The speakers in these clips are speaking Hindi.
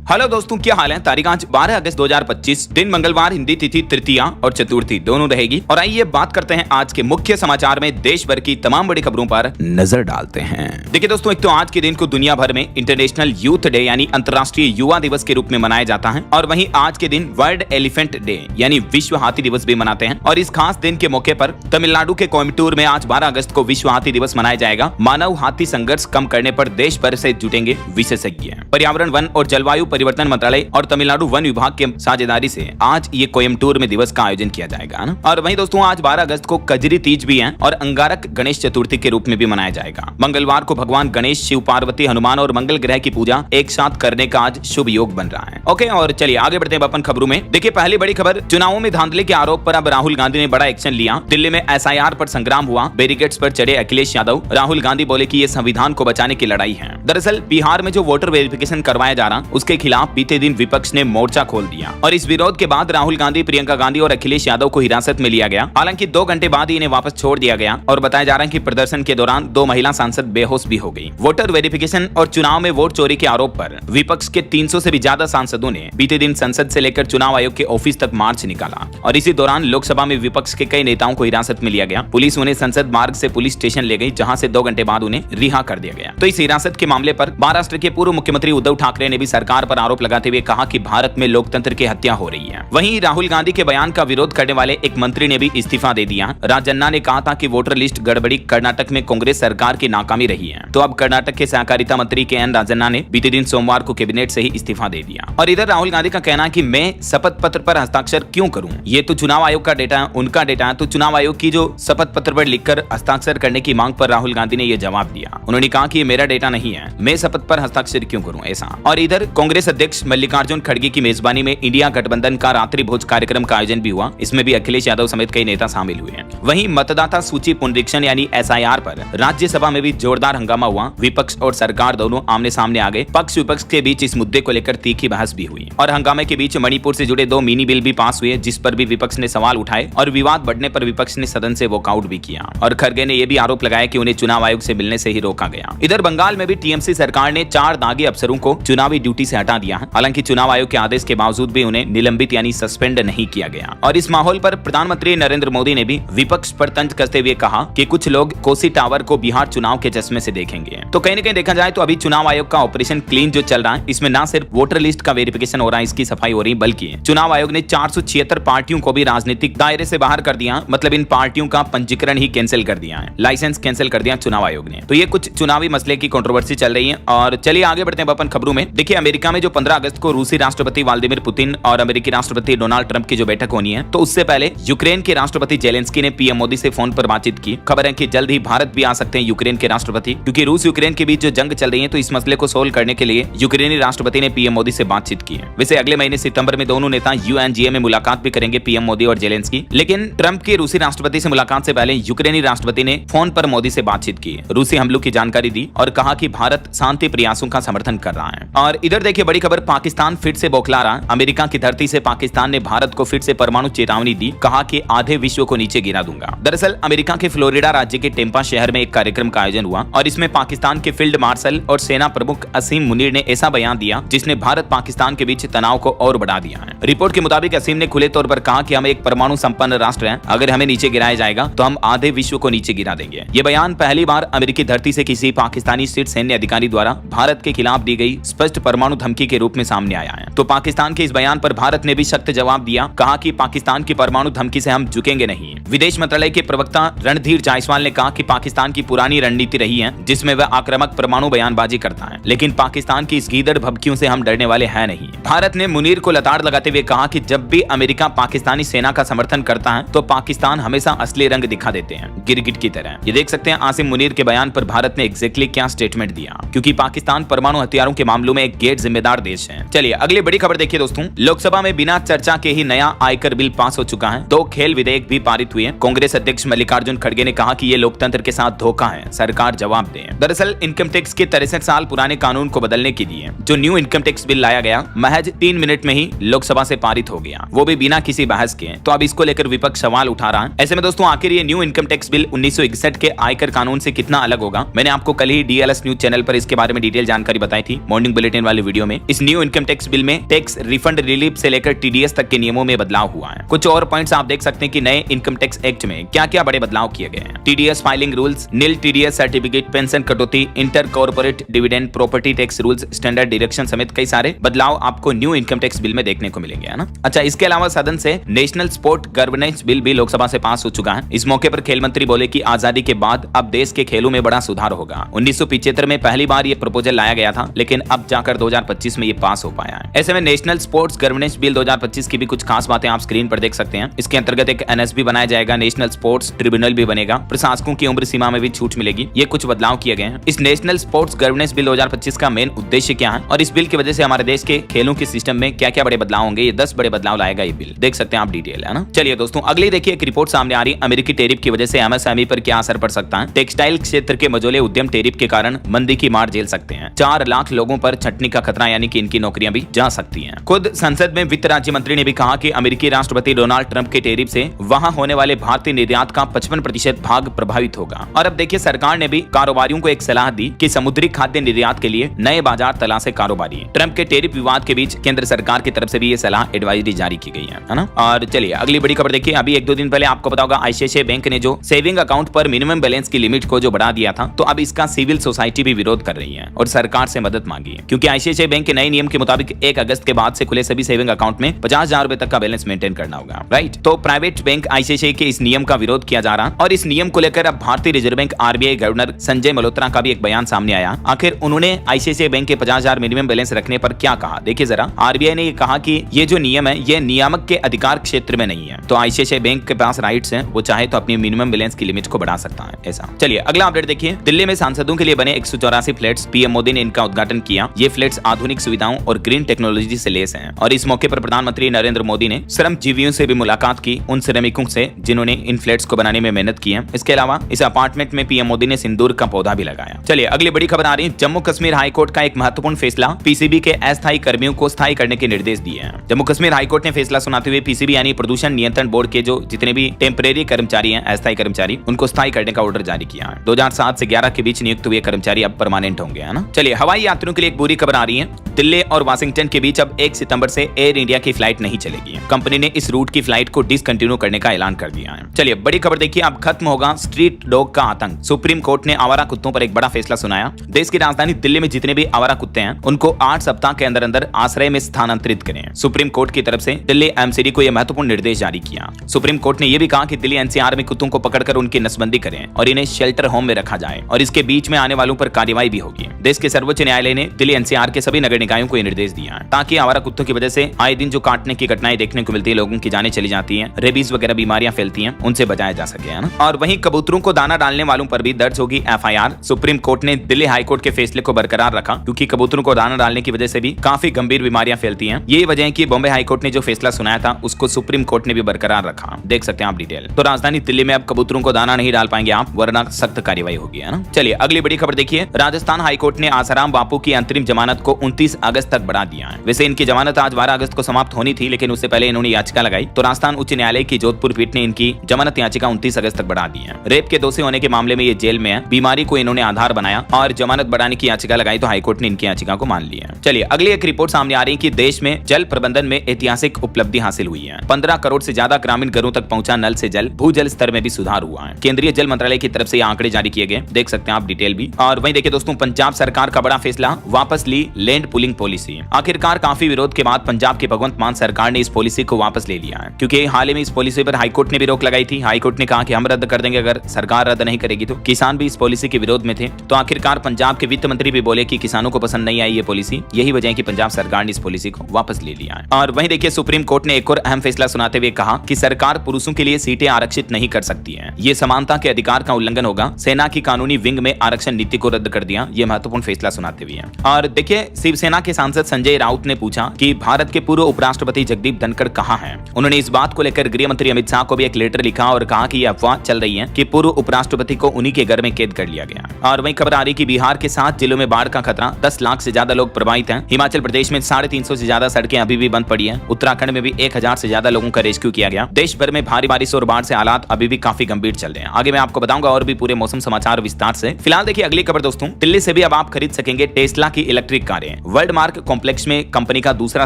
हेलो दोस्तों, क्या हाल है। तारीख आज 12 अगस्त 2025, दिन मंगलवार, हिंदी तिथि तृतीया और चतुर्थी दोनों रहेगी। और आइए बात करते हैं आज के मुख्य समाचार में देश भर की तमाम बड़ी खबरों पर नजर डालते हैं। देखिए दोस्तों, एक तो आज के दिन को दुनिया भर में इंटरनेशनल यूथ डे यानी अंतर्राष्ट्रीय युवा दिवस के रूप में मनाया जाता है। और वहीं आज के दिन वर्ल्ड एलिफेंट डे यानी विश्व हाथी दिवस भी मनाते हैं। और इस खास दिन के मौके पर तमिलनाडु के कोयम्बटूर में आज 12 अगस्त को विश्व हाथी दिवस मनाया जाएगा। मानव हाथी संघर्ष कम करने पर देश भर से जुटेंगे विशेषज्ञ। पर्यावरण, वन और जलवायु परिवर्तन मंत्रालय और तमिलनाडु वन विभाग के साझेदारी से आज ये कोयम्बटूर में दिवस का आयोजन किया जाएगा ना। और वहीं दोस्तों, आज 12 अगस्त को कजरी तीज भी है और अंगारक गणेश चतुर्थी के रूप में भी मनाया जाएगा। मंगलवार को भगवान गणेश, शिव पार्वती, हनुमान और मंगल ग्रह की पूजा एक साथ करने का आज शुभ योग बन रहा है। ओके, और चलिए आगे बढ़ते हैं अपन खबरों में। देखिए, पहली बड़ी खबर, चुनावों में धांधली के आरोप पर अब राहुल गांधी ने बड़ा एक्शन लिया। दिल्ली में SIR पर संग्राम हुआ। बैरिकेड्स पर चढ़े अखिलेश यादव। राहुल गांधी बोले कि ये संविधान को बचाने की लड़ाई है। दरअसल बिहार में जो वोटर वेरिफिकेशन करवाया जा रहा उसके खिलाफ बीते दिन विपक्ष ने मोर्चा खोल दिया। और इस विरोध के बाद राहुल गांधी, प्रियंका गांधी और अखिलेश यादव को हिरासत में लिया गया। हालांकि 2 घंटे बाद ही इन्हें वापस छोड़ दिया गया। और बताया जा रहा है कि प्रदर्शन के दौरान 2 महिला सांसद बेहोश भी हो गई। वोटर वेरिफिकेशन और चुनाव में वोट चोरी के आरोप पर विपक्ष के 300 से भी ज्यादा सांसदों ने बीते दिन संसद से लेकर चुनाव आयोग के ऑफिस तक मार्च निकाला। और इसी दौरान लोकसभा में विपक्ष के कई नेताओं को हिरासत में लिया गया। पुलिस उन्हें संसद मार्ग से पुलिस स्टेशन ले गई, जहां से 2 घंटे बाद उन्हें रिहा कर दिया गया। तो इस हिरासत के मामले पर महाराष्ट्र के पूर्व मुख्यमंत्री उद्धव ठाकरे ने भी सरकार पर आरोप लगाते हुए कहा कि भारत में लोकतंत्र की हत्या हो रही है। वहीं राहुल गांधी के बयान का विरोध करने वाले एक मंत्री ने भी इस्तीफा दे दिया। राजन्ना ने कहा था कि वोटर लिस्ट गड़बड़ी कर्नाटक में कांग्रेस सरकार की नाकामी रही है। तो अब कर्नाटक के सहकारिता मंत्री KN राजन्ना ने बीते दिन सोमवार को कैबिनेट से ही इस्तीफा दे दिया। और इधर राहुल गांधी का कहना है कि मैं शपथ पत्र पर हस्ताक्षर क्यों करूं, ये तो चुनाव आयोग का डेटा है, उनका डेटा है। तो चुनाव आयोग की जो शपथ पत्र पर लिखकर हस्ताक्षर करने की मांग पर राहुल गांधी ने यह जवाब दिया। उन्होंने कहा कि ये मेरा डेटा नहीं है, मैं शपथ पर हस्ताक्षर क्यों करूं ऐसा। और इधर कांग्रेस अध्यक्ष मल्लिकार्जुन खड़गे की मेजबानी में इंडिया गठबंधन का रात्रि भोज कार्यक्रम का आयोजन भी हुआ। इसमें भी अखिलेश यादव समेत कई नेता शामिल हुए हैं। वहीं मतदाता सूची पुनरीक्षण यानी SIR पर राज्यसभा में भी जोरदार हंगामा हुआ। विपक्ष और सरकार दोनों आमने सामने आ गए। पक्ष विपक्ष के बीच इस मुद्दे को लेकर तीखी बहस भी हुई। और हंगामे के बीच मणिपुर से जुड़े 2 मिनी बिल भी पास हुए, जिस पर भी विपक्ष ने सवाल उठाए। और विवाद बढ़ने पर विपक्ष ने सदन से वॉकआउट भी किया। और खड़गे ने यह भी आरोप लगाया कि उन्हें चुनाव आयोग से मिलने से ही रोका गया। इधर बंगाल में भी TMC सरकार ने 4 दागी अफसरों को चुनावी ड्यूटी से हटा दिया है। हालांकि चुनाव आयोग के आदेश के बावजूद भी उन्हें निलंबित यानी सस्पेंड नहीं किया गया। और इस माहौल पर प्रधानमंत्री नरेंद्र मोदी ने भी विपक्ष पर तंज कसते हुए कहा कि कुछ लोग कोसी टावर को बिहार चुनाव के चश्मे से देखेंगे। तो कहीं न कहीं देखा जाए तो अभी चुनाव आयोग का ऑपरेशन क्लीन जो चल रहा है, इसमें न सिर्फ वोटर लिस्ट का वेरिफिकेशन हो रहा है, इसकी सफाई हो रही, बल्कि चुनाव आयोग ने 476 पार्टियों को भी राजनीतिक दायरे से बाहर कर दिया। मतलब इन पार्टियों का पंजीकरण ही कैंसिल कर दिया है, लाइसेंस कैंसिल कर दिया चुनाव आयोग ने। तो ये कुछ चुनावी मसले की कंट्रोवर्सी चल रही है। और चलिए आगे बढ़ते हैं अपन खबरों में। देखिए, अमेरिका में जो 15 अगस्त को रूसी राष्ट्रपति व्लादिमीर पुतिन और अमेरिकी राष्ट्रपति डोनाल्ड ट्रंप की जो बैठक होनी है, तो उससे पहले यूक्रेन के राष्ट्रपति जेलेंस्की ने PM मोदी से फोन पर बातचीत की। खबर है कि जल्द ही भारत भी आ सकते हैं यूक्रेन के राष्ट्रपति, क्योंकि रूस यूक्रेन के बीच जो जंग चल रही है, तो इस मसले को सोल्व करने के लिए यूक्रेनी राष्ट्रपति ने PM मोदी से बातचीत की है। वैसे अगले महीने सितंबर में दोनों नेता UNGA में मुलाकात भी करेंगे, PM मोदी और जेलेंस्की। लेकिन ट्रंप के रूसी राष्ट्रपति से मुलाकात से पहले यूक्रेनी राष्ट्रपति ने फोन पर मोदी से बातचीत की, रूसी हमलों की जानकारी दी और कहा कि भारत शांति प्रयासों का समर्थन कर रहा है। और इधर देखिए बड़ी खबर, पाकिस्तान फिर से बौखला रहा। अमेरिका की धरती से पाकिस्तान ने भारत को फिर से परमाणु चेतावनी दी, कहा कि आधे विश्व को नीचे गिरा दूंगा। दरअसल अमेरिका के फ्लोरिडा राज्य के टेम्पा शहर में एक कार्यक्रम का आयोजन हुआ और इसमें पाकिस्तान के फील्ड मार्शल और सेना प्रमुख असीम मुनीर ने ऐसा बयान दिया जिसने भारत पाकिस्तान के बीच तनाव को और बढ़ा दिया है। रिपोर्ट के मुताबिक असीम ने खुले तौर पर कहा कि हम एक परमाणु संपन्न राष्ट्र हैं, अगर हमें नीचे गिराया जाएगा तो हम आधे विश्व को नीचे गिरा देंगे। ये बयान पहली बार अमेरिकी धरती से किसी पाकिस्तानी शीर्ष सैन्य अधिकारी द्वारा भारत के खिलाफ दी गई स्पष्ट परमाणु धमकी के रूप में सामने आया है। तो पाकिस्तान के इस बयान पर भारत ने भी सख्त जवाब दिया, कहा कि पाकिस्तान की परमाणु धमकी से हम झुकेंगे नहीं। विदेश मंत्रालय के प्रवक्ता रणधीर जायसवाल ने कहा कि पाकिस्तान की पुरानी रणनीति रही है जिसमें वह आक्रामक परमाणु बयानबाजी करता है, लेकिन पाकिस्तान की इस गीदड़ भभकियों से हम डरने वाले हैं नहीं। भारत ने मुनीर को लताड़ लगाते हुए कहा कि जब भी अमेरिका पाकिस्तानी सेना का समर्थन करता है तो पाकिस्तान हमेशा असली रंग दिखा देते हैं, गिरगिट की तरह। ये देख सकते हैं आसिम मुनीर के बयान पर भारत ने एग्जैक्टली क्या स्टेटमेंट दिया, क्योंकि पाकिस्तान परमाणु हथियारों के मामलों में एक गैर जिम्मेदार देश है। चलिए अगली बड़ी खबर देखिए दोस्तों, लोकसभा में बिना चर्चा के ही नया आयकर बिल पास हो चुका है। 2 खेल विधेयक भी पारित हुए। कांग्रेस अध्यक्ष मल्लिकार्जुन खड़गे ने कहा कि ये लोकतंत्र के साथ धोखा है, सरकार जवाब दे। दरअसल इनकम टैक्स के 63 साल पुराने कानून को बदलने के लिए जो न्यू इनकम टैक्स बिल लाया गया, महज 3 मिनट में ही लोकसभा से पारित हो गया, वो भी बिना किसी बहस के। तो अब इसको लेकर विपक्ष सवाल उठा रहा है। ऐसे में दोस्तों आखिर ये न्यू इनकम टैक्स बिल 1961 के आयकर कानून से कितना अलग होगा? मैंने आपको कल ही DLS न्यूज चैनल पर इसके बारे में डिटेल जानकारी बताई थी, मॉर्निंग बुलेटिन वाले वीडियो में। में इस न्यू इनकम टैक्स बिल में टैक्स रिफंड रिलीफ से लेकर टीडीएस तक के नियमों में बदलाव हुआ है। कुछ और पॉइंट्स आप देख सकते हैं कि नए इनकम टैक्स एक्ट में क्या क्या बड़े बदलाव किए गए हैं। टीडीएस फाइलिंग रूल्स, नील टीडीएस सर्टिफिकेट, पेंशन कटौती, inter corporate dividend, property tax rules, standard deduction समेत कई सारे बदलाव आपको न्यू इनकम टैक्स बिल में देखने को मिलेंगे, है ना। अच्छा, इसके अलावा सदन से नेशनल स्पोर्ट गवर्नेंस बिल भी लोकसभा से पास हो चुका है। इस मौके पर खेल मंत्री बोले कि आजादी के बाद अब देश के खेलों में बड़ा सुधार होगा। 1975 में पहली बार ये प्रपोजल लाया गया था, लेकिन अब जाकर 2025 में ये पास हो पाया है। ऐसे में नेशनल स्पोर्ट्स गवर्नेंस बिल 2025 की भी कुछ खास बातें आप स्क्रीन पर देख सकते हैं। इसके अंतर्गत एक एनएसबी बनाया जाएगा, नेशनल स्पोर्ट्स ट्रिब्यूनल भी बनेगा, प्रशासकों की उम्र सीमा में भी छूट मिलेगी। ये कुछ बदलाव किए गए हैं। इस नेशनल स्पोर्ट्स गवर्नेंस बिल 2025 का मेन उद्देश्य क्या है और इस बिल की वजह से हमारे देश के खेलों के सिस्टम में क्या क्या बड़े बदलाव होंगे, ये 10 बड़े बदलाव लाएगा ये बिल। देख सकते हैं आप डिटेल, है ना। चलिए दोस्तों, अगली देखिए एक रिपोर्ट सामने आ रही है। अमेरिकी टैरिफ की वजह से एमएसएमई पर क्या असर पड़ सकता है। टेक्सटाइल क्षेत्र के मझोले उद्यम टैरिफ के कारण मंदी की मार झेल सकते हैं। 4 लाख लोगों पर छटनी का खतरा, यानी कि इनकी नौकरियां भी जा सकती हैं। खुद संसद में वित्त राज्य मंत्री ने भी कहा कि अमेरिकी राष्ट्रपति डोनाल्ड ट्रंप के टैरिफ से वहां होने वाले भारतीय निर्यात का 55% भाग प्रभावित होगा। और अब देखिए, सरकार ने भी कारोबारियों को एक सलाह दी कि समुद्री खाद्य निर्यात के लिए नए बाजार तलाशे कारोबारी। ट्रंप के टैरिफ विवाद के बीच केंद्र सरकार की तरफ से भी ये सलाह एडवाइजरी जारी की गई है ना। और चलिए अगली बड़ी खबर देखिए। अभी 1-2 दिन पहले आपको पता होगा, आईसीआईसीआई बैंक ने जो सेविंग अकाउंट पर मिनिमम बैलेंस की लिमिट को जो बढ़ा दिया था, तो अब इसका सिविल सोसाइटी भी विरोध कर रही है और सरकार से मदद मांगी है। क्योंकि आईसीआईसीआई बैंक के नए नियम के मुताबिक 1 अगस्त के बाद से खुले सभी सेविंग अकाउंट में 50,000 रुपए तक का बैलेंस मेंटेन करना होगा, राइट। तो प्राइवेट बैंक आईसीआईसीआई के इस नियम का विरोध किया जा रहा और इस नियम को लेकर अब भारतीय reserve bank RBI governor Sanjay Malhotra का भी एक बयान सामने आया। आखिर उन्होंने आईसीआईसीआई बैंक के 50,000 मिनिमम बैलेंस रखने पर क्या कहा, देखिए जरा। आरबीआई ने कहा कि ये जो नियम है, ये नियामक के अधिकार क्षेत्र में नहीं है, तो आईसीआईसीआई बैंक के पास राइट्स हैं, वो चाहे तो अपनी मिनिमम बैलेंस की लिमिट को बढ़ा सकता है, ऐसा। चलिए अगला अपडेट देखिए। दिल्ली में सांसदों के लिए बने 184 फ्लैट्स, पीएम मोदी ने इनका उद्घाटन किया। ये फ्लैट्स आधुनिक सुविधाओं और ग्रीन टेक्नोलॉजी से लेस हैं। और इस मौके पर प्रधानमंत्री नरेंद्र मोदी ने श्रमजीवियों से भी मुलाकात की, उन श्रमिकों से जिन्होंने इन फ्लैट्स को बनाने में मेहनत की है। इसके अलावा इस अपार्टमेंट में पीएम मोदी ने सिंदूर का पौधा भी लगाया। चलिए अगली बड़ी खबर आ रही है। जम्मू कश्मीर हाईकोर्ट का एक महत्वपूर्ण फैसला, पीसीबी के अस्थायी कर्मियों को स्थायी करने के निर्देश दिए हैं। जम्मू कश्मीर हाईकोर्ट ने फैसला सुनाते हुए पीसीबी यानी प्रदूषण नियंत्रण बोर्ड के जो जितने भी टेम्परेरी कर्मचारी हैं, अस्थायी कर्मचारी, उनको स्थायी करने का ऑर्डर जारी किया है। 2007 से 11 के बीच नियुक्त हुए कर्मचारी अब परमानेंट होंगे, है ना। चलिए हवाई यात्रियों के लिए एक बुरी खबर आ रही है। दिल्ली और वाशिंगटन के बीच अब 1 सितंबर से एयर इंडिया की फ्लाइट नहीं चलेगी। कंपनी ने इस रूट की फ्लाइट को डिसकंटिन्यू करने का ऐलान कर दिया है। चलिए बड़ी खबर देखिए। अब खत्म होगा स्ट्रीट डॉग का आतंक। सुप्रीम कोर्ट ने आवारा कुत्तों पर एक बड़ा फैसला सुनाया। देश की राजधानी दिल्ली में जितने भी आवारा कुत्ते हैं, उनको 8 सप्ताह के अंदर अंदर आश्रय में स्थानांतरित करें। सुप्रीम कोर्ट की तरफ से दिल्ली एमसीडी को यह महत्वपूर्ण निर्देश जारी किया। सुप्रीम कोर्ट ने यह भी कहा कि दिल्ली एनसीआर में कुत्तों को पकड़कर उनकी नसबंदी करें और इन्हें शेल्टर होम में रखा जाए और इसके बीच में आने वालों पर कार्रवाई भी होगी। देश के सर्वोच्च न्यायालय ने दिल्ली एनसीआर के सभी नगर निकायों को यह निर्देश दिया है, ताकि आवारा कुत्तों की वजह से आए दिन जो काटने की घटनाएं देखने को मिलती है, लोगों की जानें चली जाती हैं, रेबीज वगैरह बीमारियां फैलती हैं, उनसे बचाया जा सके, है ना। और वहीं कबूतरों को दाना डालने वालों पर भी दर्ज होगी एफआईआर। सुप्रीम कोर्ट ने दिल्ली हाई कोर्ट के फैसले को बरकरार रखा, क्योंकि कबूतरों को दाना डालने की वजह से भी काफी गंभीर बीमारियां फैलती हैं। यही वजह है कि बॉम्बे हाई कोर्ट ने जो फैसला सुनाया था, उसको सुप्रीम कोर्ट ने भी बरकरार रखा। देख सकते हैं आप डिटेल। तो राजधानी दिल्ली में अब कबूतरों को दाना नहीं डाल पाएंगे आप, वरना सख्त कार्रवाई होगी, है ना। चलिए अगली बड़ी खबर देखिए। राजस्थान हाईकोर्ट ने आसाराम बापू की अंतरिम जमानत को 29 अगस्त तक बढ़ा दिया है। वैसे इनकी जमानत आज 12 अगस्त को समाप्त होनी थी, लेकिन उससे पहले इन्होंने याचिका लगाई, तो राजस्थान उच्च न्यायालय की जोधपुर पीठ ने इनकी जमानत याचिका 29 अगस्त तक बढ़ा दी है। रेप के दोषी होने के मामले में ये जेल में है, बीमारी को इन्होंने आधार बनाया और जमानत बढ़ाने की याचिका लगाई, तो हाईकोर्ट ने इनकी याचिका को मान लिया। चलिए अगली एक रिपोर्ट सामने आ रही है कि देश में जल प्रबंधन में ऐतिहासिक उपलब्धि हासिल हुई है। 15 करोड़ से ज्यादा ग्रामीण घरों तक पहुंचा नल से जल, भूजल स्तर में भी सुधार हुआ है। केंद्रीय जल मंत्रालय की तरफ से ये आंकड़े जारी किए गए, देख सकते हैं आप डिटेल भी। और वहीं देखिए दोस्तों, पंजाब सरकार का बड़ा फैसला, वापस ली लैंड पूलिंग पॉलिसी। आखिरकार काफी विरोध के बाद पंजाब की भगवंत मान सरकार ने इस पॉलिसी को वापस ले लिया है, क्योंकि हाल ही में इस पॉलिसी पर हाईकोर्ट ने भी रोक लगाई थी। हाईकोर्ट ने कहा कि हम रद्द कर देंगे, अगर सरकार रद्द नहीं करेगी तो। किसान भी इस पॉलिसी के विरोध में थे, तो आखिरकार पंजाब के वित्त मंत्री भी बोले कि किसानों को पसंद नहीं आई ये पॉलिसी। यही वजह है कि पंजाब सरकार ने इस पॉलिसी को वापस ले लिया है। और वहीं देखिए, सुप्रीम कोर्ट ने एक और अहम फैसला सुनाते हुए कहा कि सरकार पुरुषों के लिए सीटें आरक्षित नहीं कर सकती है। ये समानता के अधिकार का उल्लंघन होगा। सेना की कानूनी विंग में आरक्षण नीति को रद्द कर दिया। ये महत्वपूर्ण फैसला सुनाते हुए। और देखिए, शिवसेना के सांसद संजय राउत ने पूछा कि भारत के पूर्व उपराष्ट्रपति जगदीप धनखड़ कहां हैं। उन्होंने इस बात को लेकर गृह मंत्री अमित शाह को भी एक लेटर लिखा और कहा कि यह अफवाह चल रही है कि पूर्व उपराष्ट्रपति को उन्हीं के घर में कैद कर लिया गया। और वहीं खबर आ रही कि बिहार के 7 जिलों में बाढ़ का खतरा, 10 लाख से ज्यादा लोग प्रभावित हैं। हिमाचल प्रदेश में 350 से ज्यादा सड़कें अभी भी बंद पड़ी हैं। उत्तराखंड में भी 1000 से ज्यादा लोगों का रेस्क्यू किया गया। देश भर में भारी बारिश और बाढ़ से हालात अभी भी काफी गंभीर चल रहे हैं। आगे मैं आपको बताऊंगा और भी पूरे मौसम समाचार विस्तार से। फिलहाल देखिए अगली खबर दोस्तों, दिल्ली से भी अब आप खरीद सकेंगे टेस्ला की इलेक्ट्रिक कारें। वर्ल्ड मार्क कॉम्प्लेक्स में कंपनी का दूसरा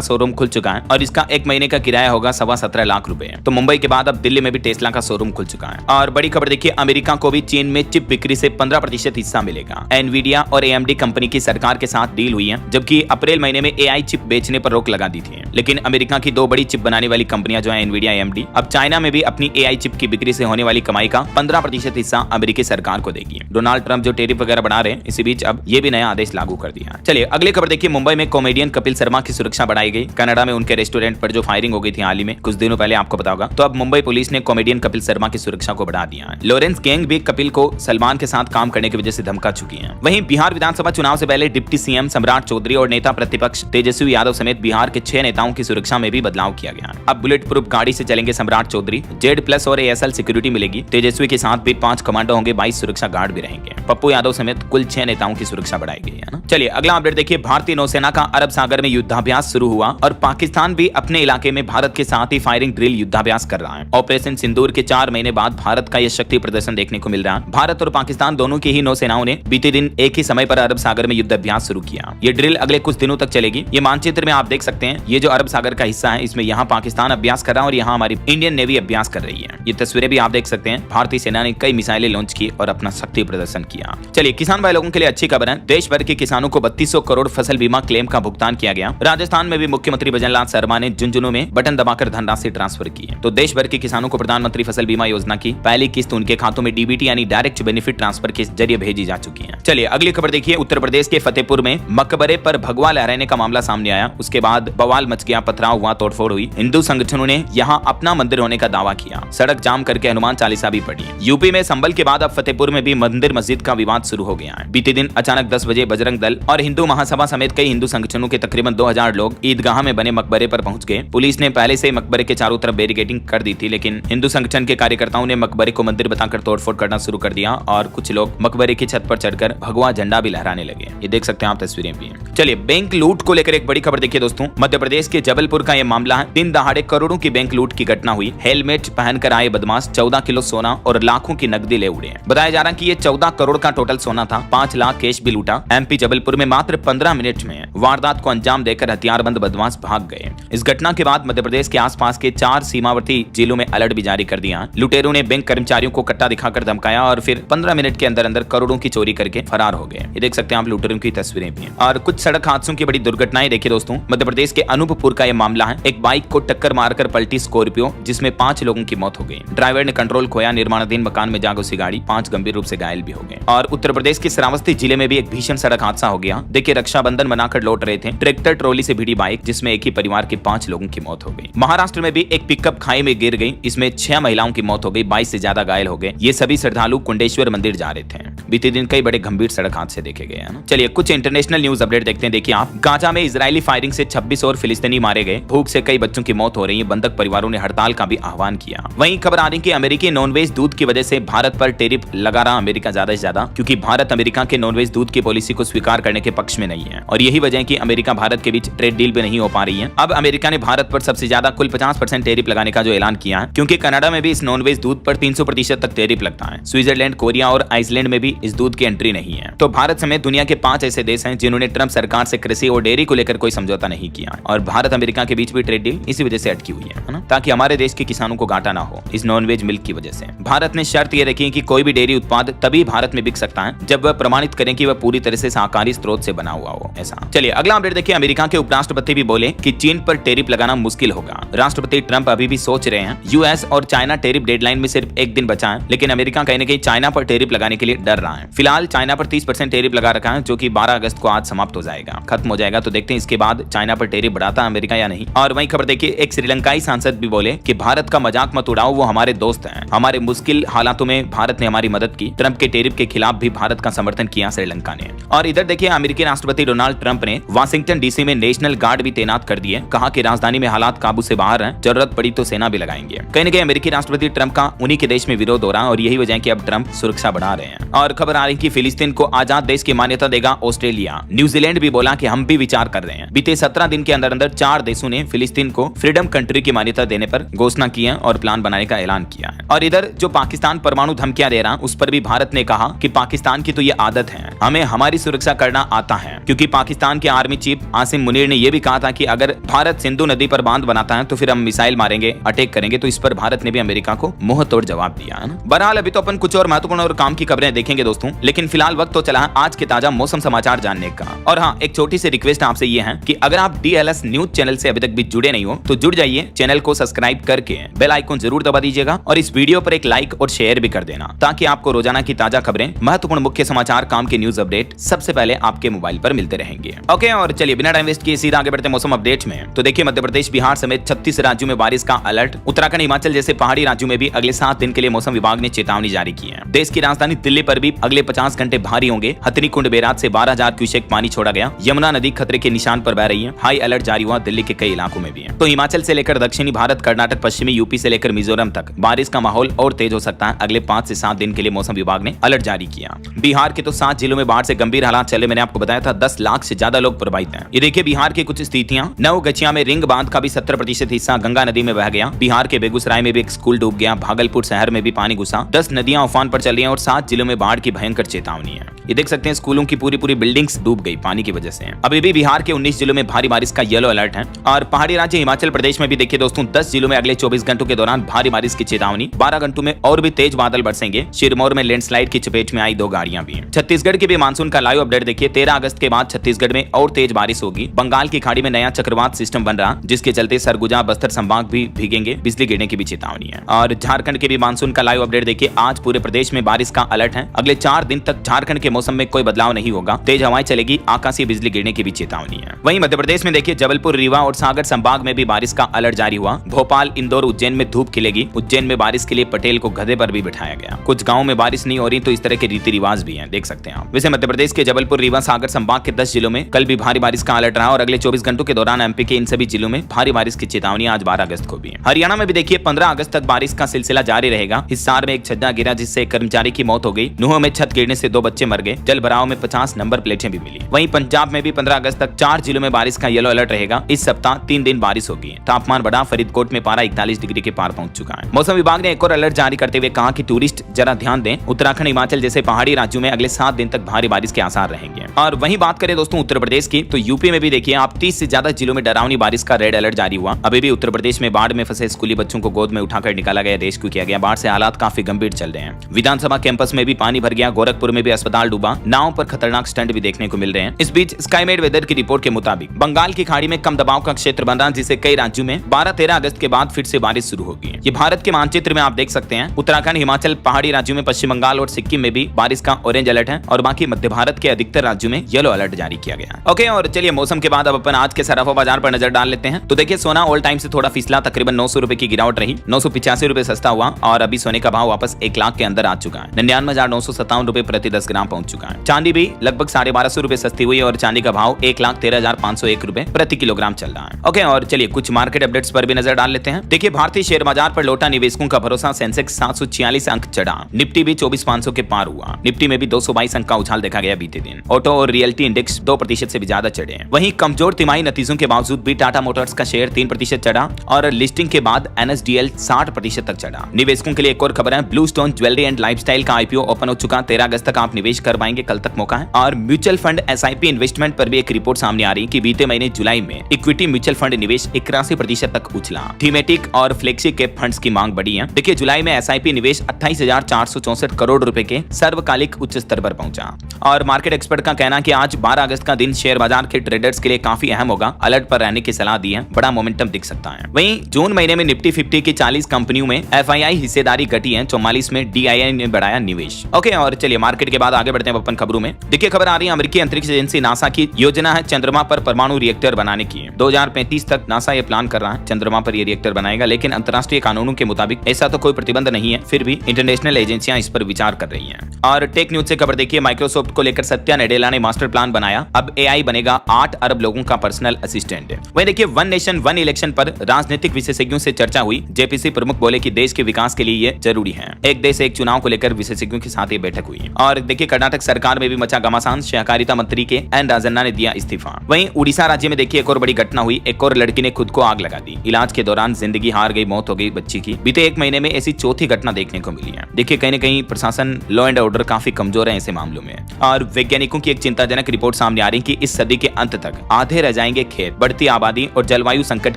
शोरूम खुल चुका है और इसका 1 महीने का किराया होगा 17.25 लाख रुपए। तो मुंबई के बाद अब दिल्ली में भी टेस्ला का शोरूम खुल चुका है। और बड़ी खबर देखिए, अमेरिका को भी चीन में चिप बिक्री से 15% हिस्सा मिलेगा। एनवीडिया और AMD कंपनी की सरकार के साथ डील हुई है, जबकि अप्रैल महीने में AI चिप बेचने पर रोक लगा दी थी। लेकिन अमेरिका की 2 बड़ी चिप बनाने वाली कंपनियां जो है एनवीडिया AMD, अब चाइना में भी अपनी AI चिप की बिक्री से होने वाली कमाई का 15% हिस्सा अमेरिकी सरकार को देगी। डोनाल्ड ट्रंप जो टैरिफ वगैरह बढ़ा रहे हैं, इसी बीच अब ये भी नया आदेश लागू कर दिया। चलिए अगली खबर देखिए, मुंबई में कॉमेडियन कपिल शर्मा की सुरक्षा बढ़ाई गई। कनाडा में उनके रेस्टोरेंट पर जो फायरिंग हो गई थी हाल ही में, कुछ दिनों पहले, आपको पता होगा। तो अब मुंबई पुलिस ने कॉमेडियन कपिल शर्मा की सुरक्षा को बढ़ा दिया है। लॉरेंस गैंग भी कपिल को सलमान के साथ काम करने की वजह से धमका चुकी है। वहीं बिहार विधानसभा चुनाव से पहले डिप्टी CM सम्राट चौधरी और नेता प्रतिपक्ष तेजस्वी यादव समेत बिहार के 6 नेताओं की सुरक्षा में भी बदलाव किया गया। अब बुलेट प्रूफ गाड़ी से चलेंगे सम्राट चौधरी, Z+ और ASL सिक्योरिटी मिलेगी। तेजस्वी के साथ भी 5 कमांडो होंगे, 22 सुरक्षा गार्ड भी रहेंगे। पप्पू यादव समेत कुल 6 नेताओं की सुरक्षा बढ़ाई गई है ना। चलिए अगला अपडेट देखिए, भारतीय नौसेना का अरब सागर में युद्धाभ्यास शुरू हुआ और पाकिस्तान भी अपने इलाके में भारत के साथ ही फायरिंग ड्रिल युद्धाभ्यास कर रहा है। ऑपरेशन सिंदूर के 4 महीने बाद भारत का यह शक्ति प्रदर्शन देखने को मिल रहा है। भारत और पाकिस्तान दोनों की ही नौसेनाओं ने बीते दिन एक ही समय पर अरब सागर में युद्धाभ्यास शुरू किया। ये ड्रिल अगले कुछ दिनों तक चलेगी। ये मानचित्र में आप देख सकते हैं, ये जो अरब सागर का हिस्सा है, इसमें यहाँ पाकिस्तान अभ्यास कर रहा है और यहाँ हमारी इंडियन नेवी अभ्यास कर रही है। ये तस्वीरें भी आप देख सकते हैं। भारतीय सेना ने कई मिसाइलें लॉन्च की और अपना शक्ति प्रदर्शन किया। चलिए किसान भाई लोगों के लिए अच्छी खबर है, देश भर के किसानों को 3200 करोड़ फसल बीमा क्लेम का भुगतान किया गया। राजस्थान में भी मुख्यमंत्री भजनलाल शर्मा ने झुंझुनू में बटन दबाकर धनराशि ट्रांसफर की। तो देश भर के किसानों को प्रधानमंत्री फसल बीमा योजना की पहली किस्त उनके खातों में DBT यानी डायरेक्ट बेनिफिट ट्रांसफर के जरिए भेजी जा चुकी है। चलिए अगली खबर देखिए, उत्तर प्रदेश के फतेहपुर में मकबरे पर भगवा लहराने का मामला सामने आया। उसके बाद बवाल मच गया, पथराव हुआ, तोड़फोड़ हुई। हिंदू संगठनों ने यहाँ अपना मंदिर होने का दावा किया। सड़क जाम करके हनुमान चालीसा भी पढ़ी। यूपी में संभल के बाद अब फतेहपुर में भी मंदिर मस्जिद का विवाद शुरू हो गया है। बीते दिन अचानक 10 बजे बजरंग दल और हिंदू महासभा समेत कई हिंदू संगठनों के तकरीबन 2000 लोग ईदगाह में बने मकबरे पर पहुंच गए। पुलिस ने पहले से मकबरे के चारों तरफ बैरिकेडिंग कर दी थी, लेकिन हिंदू संगठन के कार्यकर्ताओं ने मकबरे को मंदिर बताकर तोड़फोड़ करना शुरू कर दिया और कुछ लोग मकबरे की छत पर चढ़कर भगवा झंडा भी लहराने लगे। ये देख सकते हैं आप तस्वीरें भी। चलिए बैंक लूट को लेकर एक बड़ी खबर देखिए दोस्तों, मध्य प्रदेश के जबलपुर का यह मामला है। दिन दहाड़े करोड़ों की बैंक लूट की घटना हुई। हेलमेट पहनकर आए बदमाश 14 किलो सोना और लाखों की नकदी ले उड़े। बताया जा रहा है कि ये 14 करोड़ का टोटल सोना था। 5 लाख कैश भी लूटा। MP जबलपुर में मात्र 15 मिनट में वारदात को अंजाम देकर हथियारबंद बदमाश भाग गए। इस घटना के बाद मध्य प्रदेश के आसपास के 4 सीमावर्ती जिलों में अलर्ट भी जारी कर दिया। लुटेरों ने बैंक कर्मचारियों को कट्टा दिखाकर धमकाया और फिर 15 मिनट के अंदर अंदर करोड़ों की चोरी करके फरार हो गए। ये देख सकते हैं आप लुटेरों की तस्वीरें भी। और कुछ सड़क हादसों की बड़ी दुर्घटनाएं देखिए दोस्तों, मध्य प्रदेश के अनूपपुर का यह मामला है। एक बाइक को टक्कर मारकर पलटी स्कॉर्पियो, जिसमें 5 लोगों की मौत हो गई। ड्राइवर ने कंट्रोल खोया, निर्माणाधीन मकान में जा घुसी गाड़ी, 5 गंभीर रूप से घायल भी हो गए। और उत्तर प्रदेश के श्रावस्ती जिले में भी एक भीषण सड़क हादसा हो गया। देखिए रक्षाबंधन मनाकर लौट रहे थे, ट्रैक्टर ट्रॉली से भिड़ी बाइक, जिसमें एक ही परिवार के 5 लोगों की मौत हो गई। महाराष्ट्र में भी एक पिकअप खाई में गिर गई, इसमें 6 महिलाओं की मौत हो गई, 22 से ज्यादा घायल हो गए। ये सभी श्रद्धालु कुंडेश्वर मंदिर जा रहे थे। बीते दिन कई बड़े गंभीर सड़क हादसे देखे गए हैं। चलिए कुछ इंटरनेशनल न्यूज अपडेट देखते हैं। देखिए आप, गाजा में इजरायली फायरिंग से 26 और फिलिस्तीनी मारे गए। भूख से कई बच्चों की मौत हो रही है। बंधक परिवारों ने हड़ताल का भी आह्वान किया। वहीं खबर आ रही कि अमेरिकी नॉनवेज दूध की वजह से भारत पर टैरिफ लगा रहा अमेरिका ज्यादा से ज्यादा, क्योंकि भारत अमेरिका के नॉनवेज दूध की पॉलिसी को स्वीकार करने के पक्ष में नहीं है। और यही वजह है कि अमेरिका भारत के बीच ट्रेड डील भी नहीं हो पा रही है। अब अमेरिका ने भारत पर सबसे ज्यादा कुल 50% टैरिफ लगाने का जो ऐलान किया है, क्योंकि कनाडा में भी इस नॉनवेज दूध पर 300% तक टैरिफ लगता है। स्विट्जरलैंड, कोरिया और आइसलैंड में भी इस दूध की एंट्री नहीं है। तो भारत समेत दुनिया के 5 ऐसे देश हैं जिन्होंने ट्रंप सरकार से कृषि और डेयरी को लेकर कोई समझौता नहीं किया। और भारत अमेरिका के बीच भी ट्रेड डील इसी वजह से अटकी हुई है ना, ताकि हमारे देश के किसानों को घाटा ना हो इस नॉनवेज मिल्क की वजह से। भारत ने शर्त यह रखी है कि कोई भी डेयरी उत्पाद तभी भारत में बिक सकता है जब वह प्रमाणित करें कि वह पूरी तरह से सहकारी स्रोत से बना हुआ हो। ऐसा। चलिए अगला अपडेट देखिए, अमेरिका के उपराष्ट्रपति भी बोले कि चीन पर टैरिफ लगाना मुश्किल होगा। राष्ट्रपति ट्रंप अभी भी सोच रहे हैं। यूएस और चाइना टैरिफ डेडलाइन में सिर्फ 1 दिन बचा है, लेकिन अमेरिका कहीं ना कहीं चाइना पर टैरिफ लगाने के लिए डर रहा है। फिलहाल चाइना पर 30% टैरिफ लगा रखा है, जो कि 12 अगस्त को आज समाप्त हो जाएगा, खत्म हो जाएगा। तो देखते हैं इसके बाद चाइना पर टैरिफ बढ़ाता है अमेरिका या नहीं। और वहीं खबर देखिए, एक श्रीलंकाई सांसद भी बोले कि भारत का मजाक मत उड़ाओ, वो हमारे दोस्त हैं। हमारे मुश्किल हालातों में भारत ने हमारी मदद की। ट्रंप के टैरिफ के खिलाफ भी भारत का समर्थन किया श्रीलंका ने। और इधर देखिए, अमेरिकी राष्ट्रपति डोनाल्ड ट्रंप ने वाशिंगटन डीसी में नेशनल गार्ड भी तैनात कर दिए। कहा कि राजधानी में हालात काबू से बाहर हैं, जरूरत पड़ी तो सेना भी लगाएंगे। कहीं न कहीं अमेरिकी राष्ट्रपति ट्रंप का उन्हीं के देश में विरोध हो रहा है और यही वजह है कि अब ट्रंप सुरक्षा बढ़ा रहे हैं। और खबर आ रही कि फिलिस्तीन को आजाद देश की मान्यता देगा ऑस्ट्रेलिया। न्यूजीलैंड भी बोला कि हम भी विचार कर रहे हैं। बीते 17 दिन के अंदर अंदर 4 देशों ने फिलिस्तीन को फ्रीडम कंट्री की मान्यता देने पर घोषणा की है और प्लान बनाने का ऐलान किया है। और इधर जो पाकिस्तान परमाणु धमकियां दे रहा, उस पर भी भारत ने कहा कि पाकिस्तान की तो ये आदत है, हमें हमारी सुरक्षा करना आता है, क्योंकि पाकिस्तान के आर्मी चीफ आसिम मुनीर ने यह भी कहा था कि अगर भारत सिंधु नदी पर बांध बनाता है तो फिर हम मिसाइल मारेंगे, अटैक करेंगे। तो इस पर भारत ने भी अमेरिका को मुंह तोड़ जवाब दिया है ना। बहरहाल अभी तो अपन कुछ और महत्वपूर्ण और काम की खबरें देखेंगे दोस्तों, लेकिन फिलहाल वक्त तो चला है आज के ताजा मौसम समाचार जानने का। और हाँ, एक छोटी सी रिक्वेस्ट आपसे ये है कि अगर आप DLS न्यूज चैनल से अभी तक भी जुड़े नहीं हो तो जुड़ जाइए, चैनल को सब्सक्राइब करके बेल आइकन जरूर दबा दीजिएगा और इस वीडियो पर एक लाइक और शेयर भी कर देना, ताकि आपको रोजाना की ताजा खबरें, महत्वपूर्ण मुख्य समाचार, काम के न्यूज अपडेट सबसे पहले आपके मोबाइल पर मिलते रहेंगे। ओके, और चलिए बिना टाइम वेस्ट किए सीधा आगे बढ़ते मौसम अपडेट में। तो देखिए, मध्य प्रदेश, बिहार समेत 36 राज्यों में बारिश का अलर्ट। उत्तराखंड, हिमाचल जैसे पहाड़ी राज्यों में भी अगले 7 दिन के लिए मौसम विभाग ने चेतावनी जारी की है। देश की राजधानी दिल्ली पर भी अगले 50 घंटे भारी होंगे। हथनीकुंड बैराज से 12,000 क्यूसेक पानी छोड़ा गया। यमुना नदी खतरे के निशान पर बह रही है। हाई अलर्ट जारी हुआ दिल्ली के कई इलाकों में भी है। तो हिमाचल से लेकर दक्षिणी भारत, कर्नाटक, पश्चिमी यूपी से लेकर मिजोरम तक बारिश का माहौल और तेज हो सकता है। अगले 5 से 7 दिन के लिए मौसम विभाग ने अलर्ट जारी किया। बिहार के तो 7 जिलों में बाढ़ से गंभीर हालात चले। मैंने आपको बताया था 10 लाख से ज्यादा लोग प्रभावित हैं। ये देखिए बिहार की कुछ स्थितियां। नवगछिया में रिंग बांध का भी 70% हिस्सा गंगा नदी में बह गया। बिहार के बेगूसराय में भी एक स्कूल डूब गया। भागलपुर शहर में भी पानी घुसा। 10 नदियां उफान पर चल रही हैं और 7 जिलों में बाढ़ की भयंकर चेतावनी है। ये देख सकते हैं स्कूलों की पूरी बिल्डिंग्स डूब गई पानी की वजह से। अभी भी बिहार के 19 जिलों में भारी बारिश का येलो अलर्ट है। और पहाड़ी राज्य हिमाचल प्रदेश में भी देखिए दोस्तों 10 जिलों में अगले 24 घंटों के दौरान भारी बारिश की चेतावनी। 12 घंटों में और भी तेज बादल बरसेंगे। सिरमौर में लैंडस्लाइड की चपेट में आई 2 गाड़ियां भी हैं। छत्तीसगढ़ के भी मानसून का लाइव अपडेट देखिए। 13 अगस्त के बाद छत्तीसगढ़ में और तेज बारिश होगी। बंगाल की खाड़ी में नया चक्रवात सिस्टम बन रहा, जिसके चलते सरगुजा, बस्तर संभाग भी भीगेंगे। बिजली गिरने की भी चेतावनी है। और झारखंड के भी मानसून का लाइव अपडेट देखिए। आज पूरे प्रदेश में बारिश का अलर्ट है। अगले 4 दिन तक झारखंड के मौसम में कोई बदलाव नहीं होगा। तेज हवाएं चलेगी। आकाशीय बिजली गिरने की भी चेतावनी है। वहीं मध्य प्रदेश में देखिए जबलपुर, रीवा और सागर संभाग में भी बारिश का अलर्ट जारी हुआ। भोपाल, इंदौर, उज्जैन में धूप खिलेगी। उज्जैन में बारिश के लिए पटेल को गधे पर भी बिठाया गया। कुछ गाँव में बारिश नहीं हो रही, तो इस तरह के रीति रिवाज भी हैं, देख सकते हैं आप। वैसे मध्य प्रदेश के जबलपुर, रीवा, सागर संभाग के 10 जिलों में कल भी भारी बारिश का अलर्ट रहा और अगले 24 घंटों के दौरान एमपी के इन सभी जिलों में भारी बारिश की चेतावनी आज 12 अगस्त को भी है। हरियाणा में भी देखिए 15 अगस्त तक बारिश का सिलसिला जारी रहेगा। हिसार में एक छज्जा गिरा, जिससे एक कर्मचारी की मौत हो गई। नुह में छत गिरने से 2 बच्चे मर गए। जल भराव में 50 नंबर प्लेटें भी मिली। वहीं पंजाब में भी 15 अगस्त तक 4 जिलों में बारिश का येलो अलर्ट रहेगा। इस सप्ताह 3 दिन बारिश होगी। तापमान बढ़ा, फरीदकोट में पारा 41 डिग्री के पार पहुंच चुका है। मौसम विभाग ने एक और अलर्ट जारी करते हुए कहा कि टूरिस्ट जरा ध्यान दें। उत्तराखंड, हिमाचल जैसे पहाड़ी राज्यों में अगले 7 दिन तक भारी बारिश के आसार रहेंगे। और वहीं बात करें दोस्तों उत्तर प्रदेश की, तो यूपी में भी देखिए आप 30 से ज्यादा जिलों में डरावनी बारिश का रेड अलर्ट जारी हुआ। अभी भी उत्तर प्रदेश में बाढ़ में फंसे स्कूली बच्चों को गोद में उठाकर निकाला गया, रेस्क्यू किया गया। बाढ़ से हालात काफी गंभीर चल रहे हैं। विधानसभा कैंपस में भी पानी भर गया। गोरखपुर में भी अस्पताल डूबा। नाव पर खतरनाक स्टंट भी देखने को मिल रहे हैं। इस बीच स्काईमेड वेदर की रिपोर्ट के मुताबिक बंगाल की खाड़ी में कम दबाव का क्षेत्र बन रहा, जिससे कई राज्यों में 12-13 अगस्त के बाद फिर से बारिश शुरू होगी। ये भारत के मानचित्र में आप देख सकते हैं। उत्तराखंड, हिमाचल, पहाड़ी राज्यों में, पश्चिम बंगाल और सिक्किम में भी बारिश का ऑरेंज अलर्ट है और बाकी मध्य भारत के अधिकतर राज्यों में येलो अलर्ट जारी किया गया। ओके, और चलिए मौसम के बाद अब अपन आज के सराफा बाजार पर नजर डाल लेते हैं। तो देखिए सोना ऑल टाइम से थोड़ा फिसला, तकरीबन 900 रुपए की गिरावट रही। 985 रुपए सस्ता हुआ और अभी सोने का भाव वापस 1 लाख के अंदर आ चुका है। 99,957 रुपए प्रति 10 ग्राम पहुंच चुका है। चांदी भी लगभग 1250 रुपए सस्ती हुई और चांदी का भाव 1,13,501 रुपए प्रति किलोग्राम चल रहा है। ओके, और चलिए कुछ मार्केट अपडेट्स पर भी नजर डाल लेते हैं। देखिए भारतीय शेयर बाजार पर लौटा निवेशकों का भरोसा। सेंसेक्स 746 अंक चढ़ा। निफ्टी भी 24,500 के पार हुआ। निफ्टी में भी 222 अंक का उछाल देखा गया बीते दिन। ऑटो और रियल्टी इंडेक्स 2% से भी ज्यादा चढ़े हैं। वहीं कमजोर तिमाही नतीजों के बावजूद भी टाटा मोटर्स का शेयर 3% चढ़ा और लिस्टिंग के बाद NSDL 60% तक चढ़ा। निवेशकों के लिए एक और खबर है, blue stone jewellery and lifestyle का IPO ओपन हो चुका। 13 अगस्त तक आप निवेश कर पाएंगे, कल तक मौका है। और म्यूचुअल फंड SIP इन्वेस्टमेंट पर भी एक रिपोर्ट सामने आ रही कि बीते महीने जुलाई में इक्विटी म्यूचुअल फंड निवेश 81% तक उछला। थीमेटिक और फ्लेक्सी कैप फंड्स की मांग बढ़ी है। देखिए जुलाई में SIP निवेश 28,464 करोड़ रुपए के सर्वकालिक उच्च स्तर पर पहुंचा। और मार्केट एक्सपर्ट का कहना कि आज 12 अगस्त का दिन शेयर बाजार के ट्रेडर्स के लिए काफी अहम होगा। अलर्ट पर रहने की सलाह दी है, बड़ा मोमेंटम दिख सकता है। वहीं जून महीने में निफ्टी 50 की 40 कंपनियों में FII हिस्सेदारी घटी है। 44 में DII ने बढ़ाया निवेश। ओके, और चलिए मार्केट के बाद आगे बढ़ते हैं अपन खबरों में। देखिए खबर आ रही है अमेरिकी अंतरिक्ष एजेंसी नासा की योजना है चंद्रमा पर परमाणु रिएक्टर बनाने की। 2035 तक नासा ये प्लान कर रहा है चंद्रमा पर ये रिएक्टर बनाएगा, लेकिन अंतर्राष्ट्रीय कानूनों के मुताबिक ऐसा तो कोई प्रतिबंध नहीं है, फिर भी इंटरनेशनल एजेंसियां इस पर विचार कर रही हैं। और टेक न्यूज से खबर देखिए, माइक्रोसॉफ्ट को लेकर सत्या नडेला ने मास्टर प्लान बनाया। अब AI बनेगा 8 अरब लोगों का पर्सनल असिस्टेंट। वहीं देखिए वन नेशन वन इलेक्शन पर राजनीतिक विशेषज्ञों से चर्चा हुई। JPC प्रमुख बोले कि देश के विकास के लिए ये जरूरी है। एक देश एक चुनाव को लेकर विशेषज्ञों के साथ ये बैठक हुई। और देखिए कर्नाटक सरकार में भी मचा घमासान। सहकारिता मंत्री के एन राजन्ना ने दिया इस्तीफा। वहीं उड़ीसा राज्य में देखिए एक और बड़ी घटना हुई। एक और लड़की ने खुद को आग लगा दी। इलाज के दौरान जिंदगी हार गई, मौत हो गई बच्ची की। बीते 1 महीने में ऐसी चौथी घटना देखने को मिली है। देखिए कहीं न कहीं प्रशासन लॉ एंड ऑर्डर काफी कमजोर है ऐसे मामलों में। और वैज्ञानिकों की एक चिंताजनक रिपोर्ट सामने सामने आ रही कि इस सदी के अंत तक आधे रह जाएंगे खेत। बढ़ती आबादी और जलवायु संकट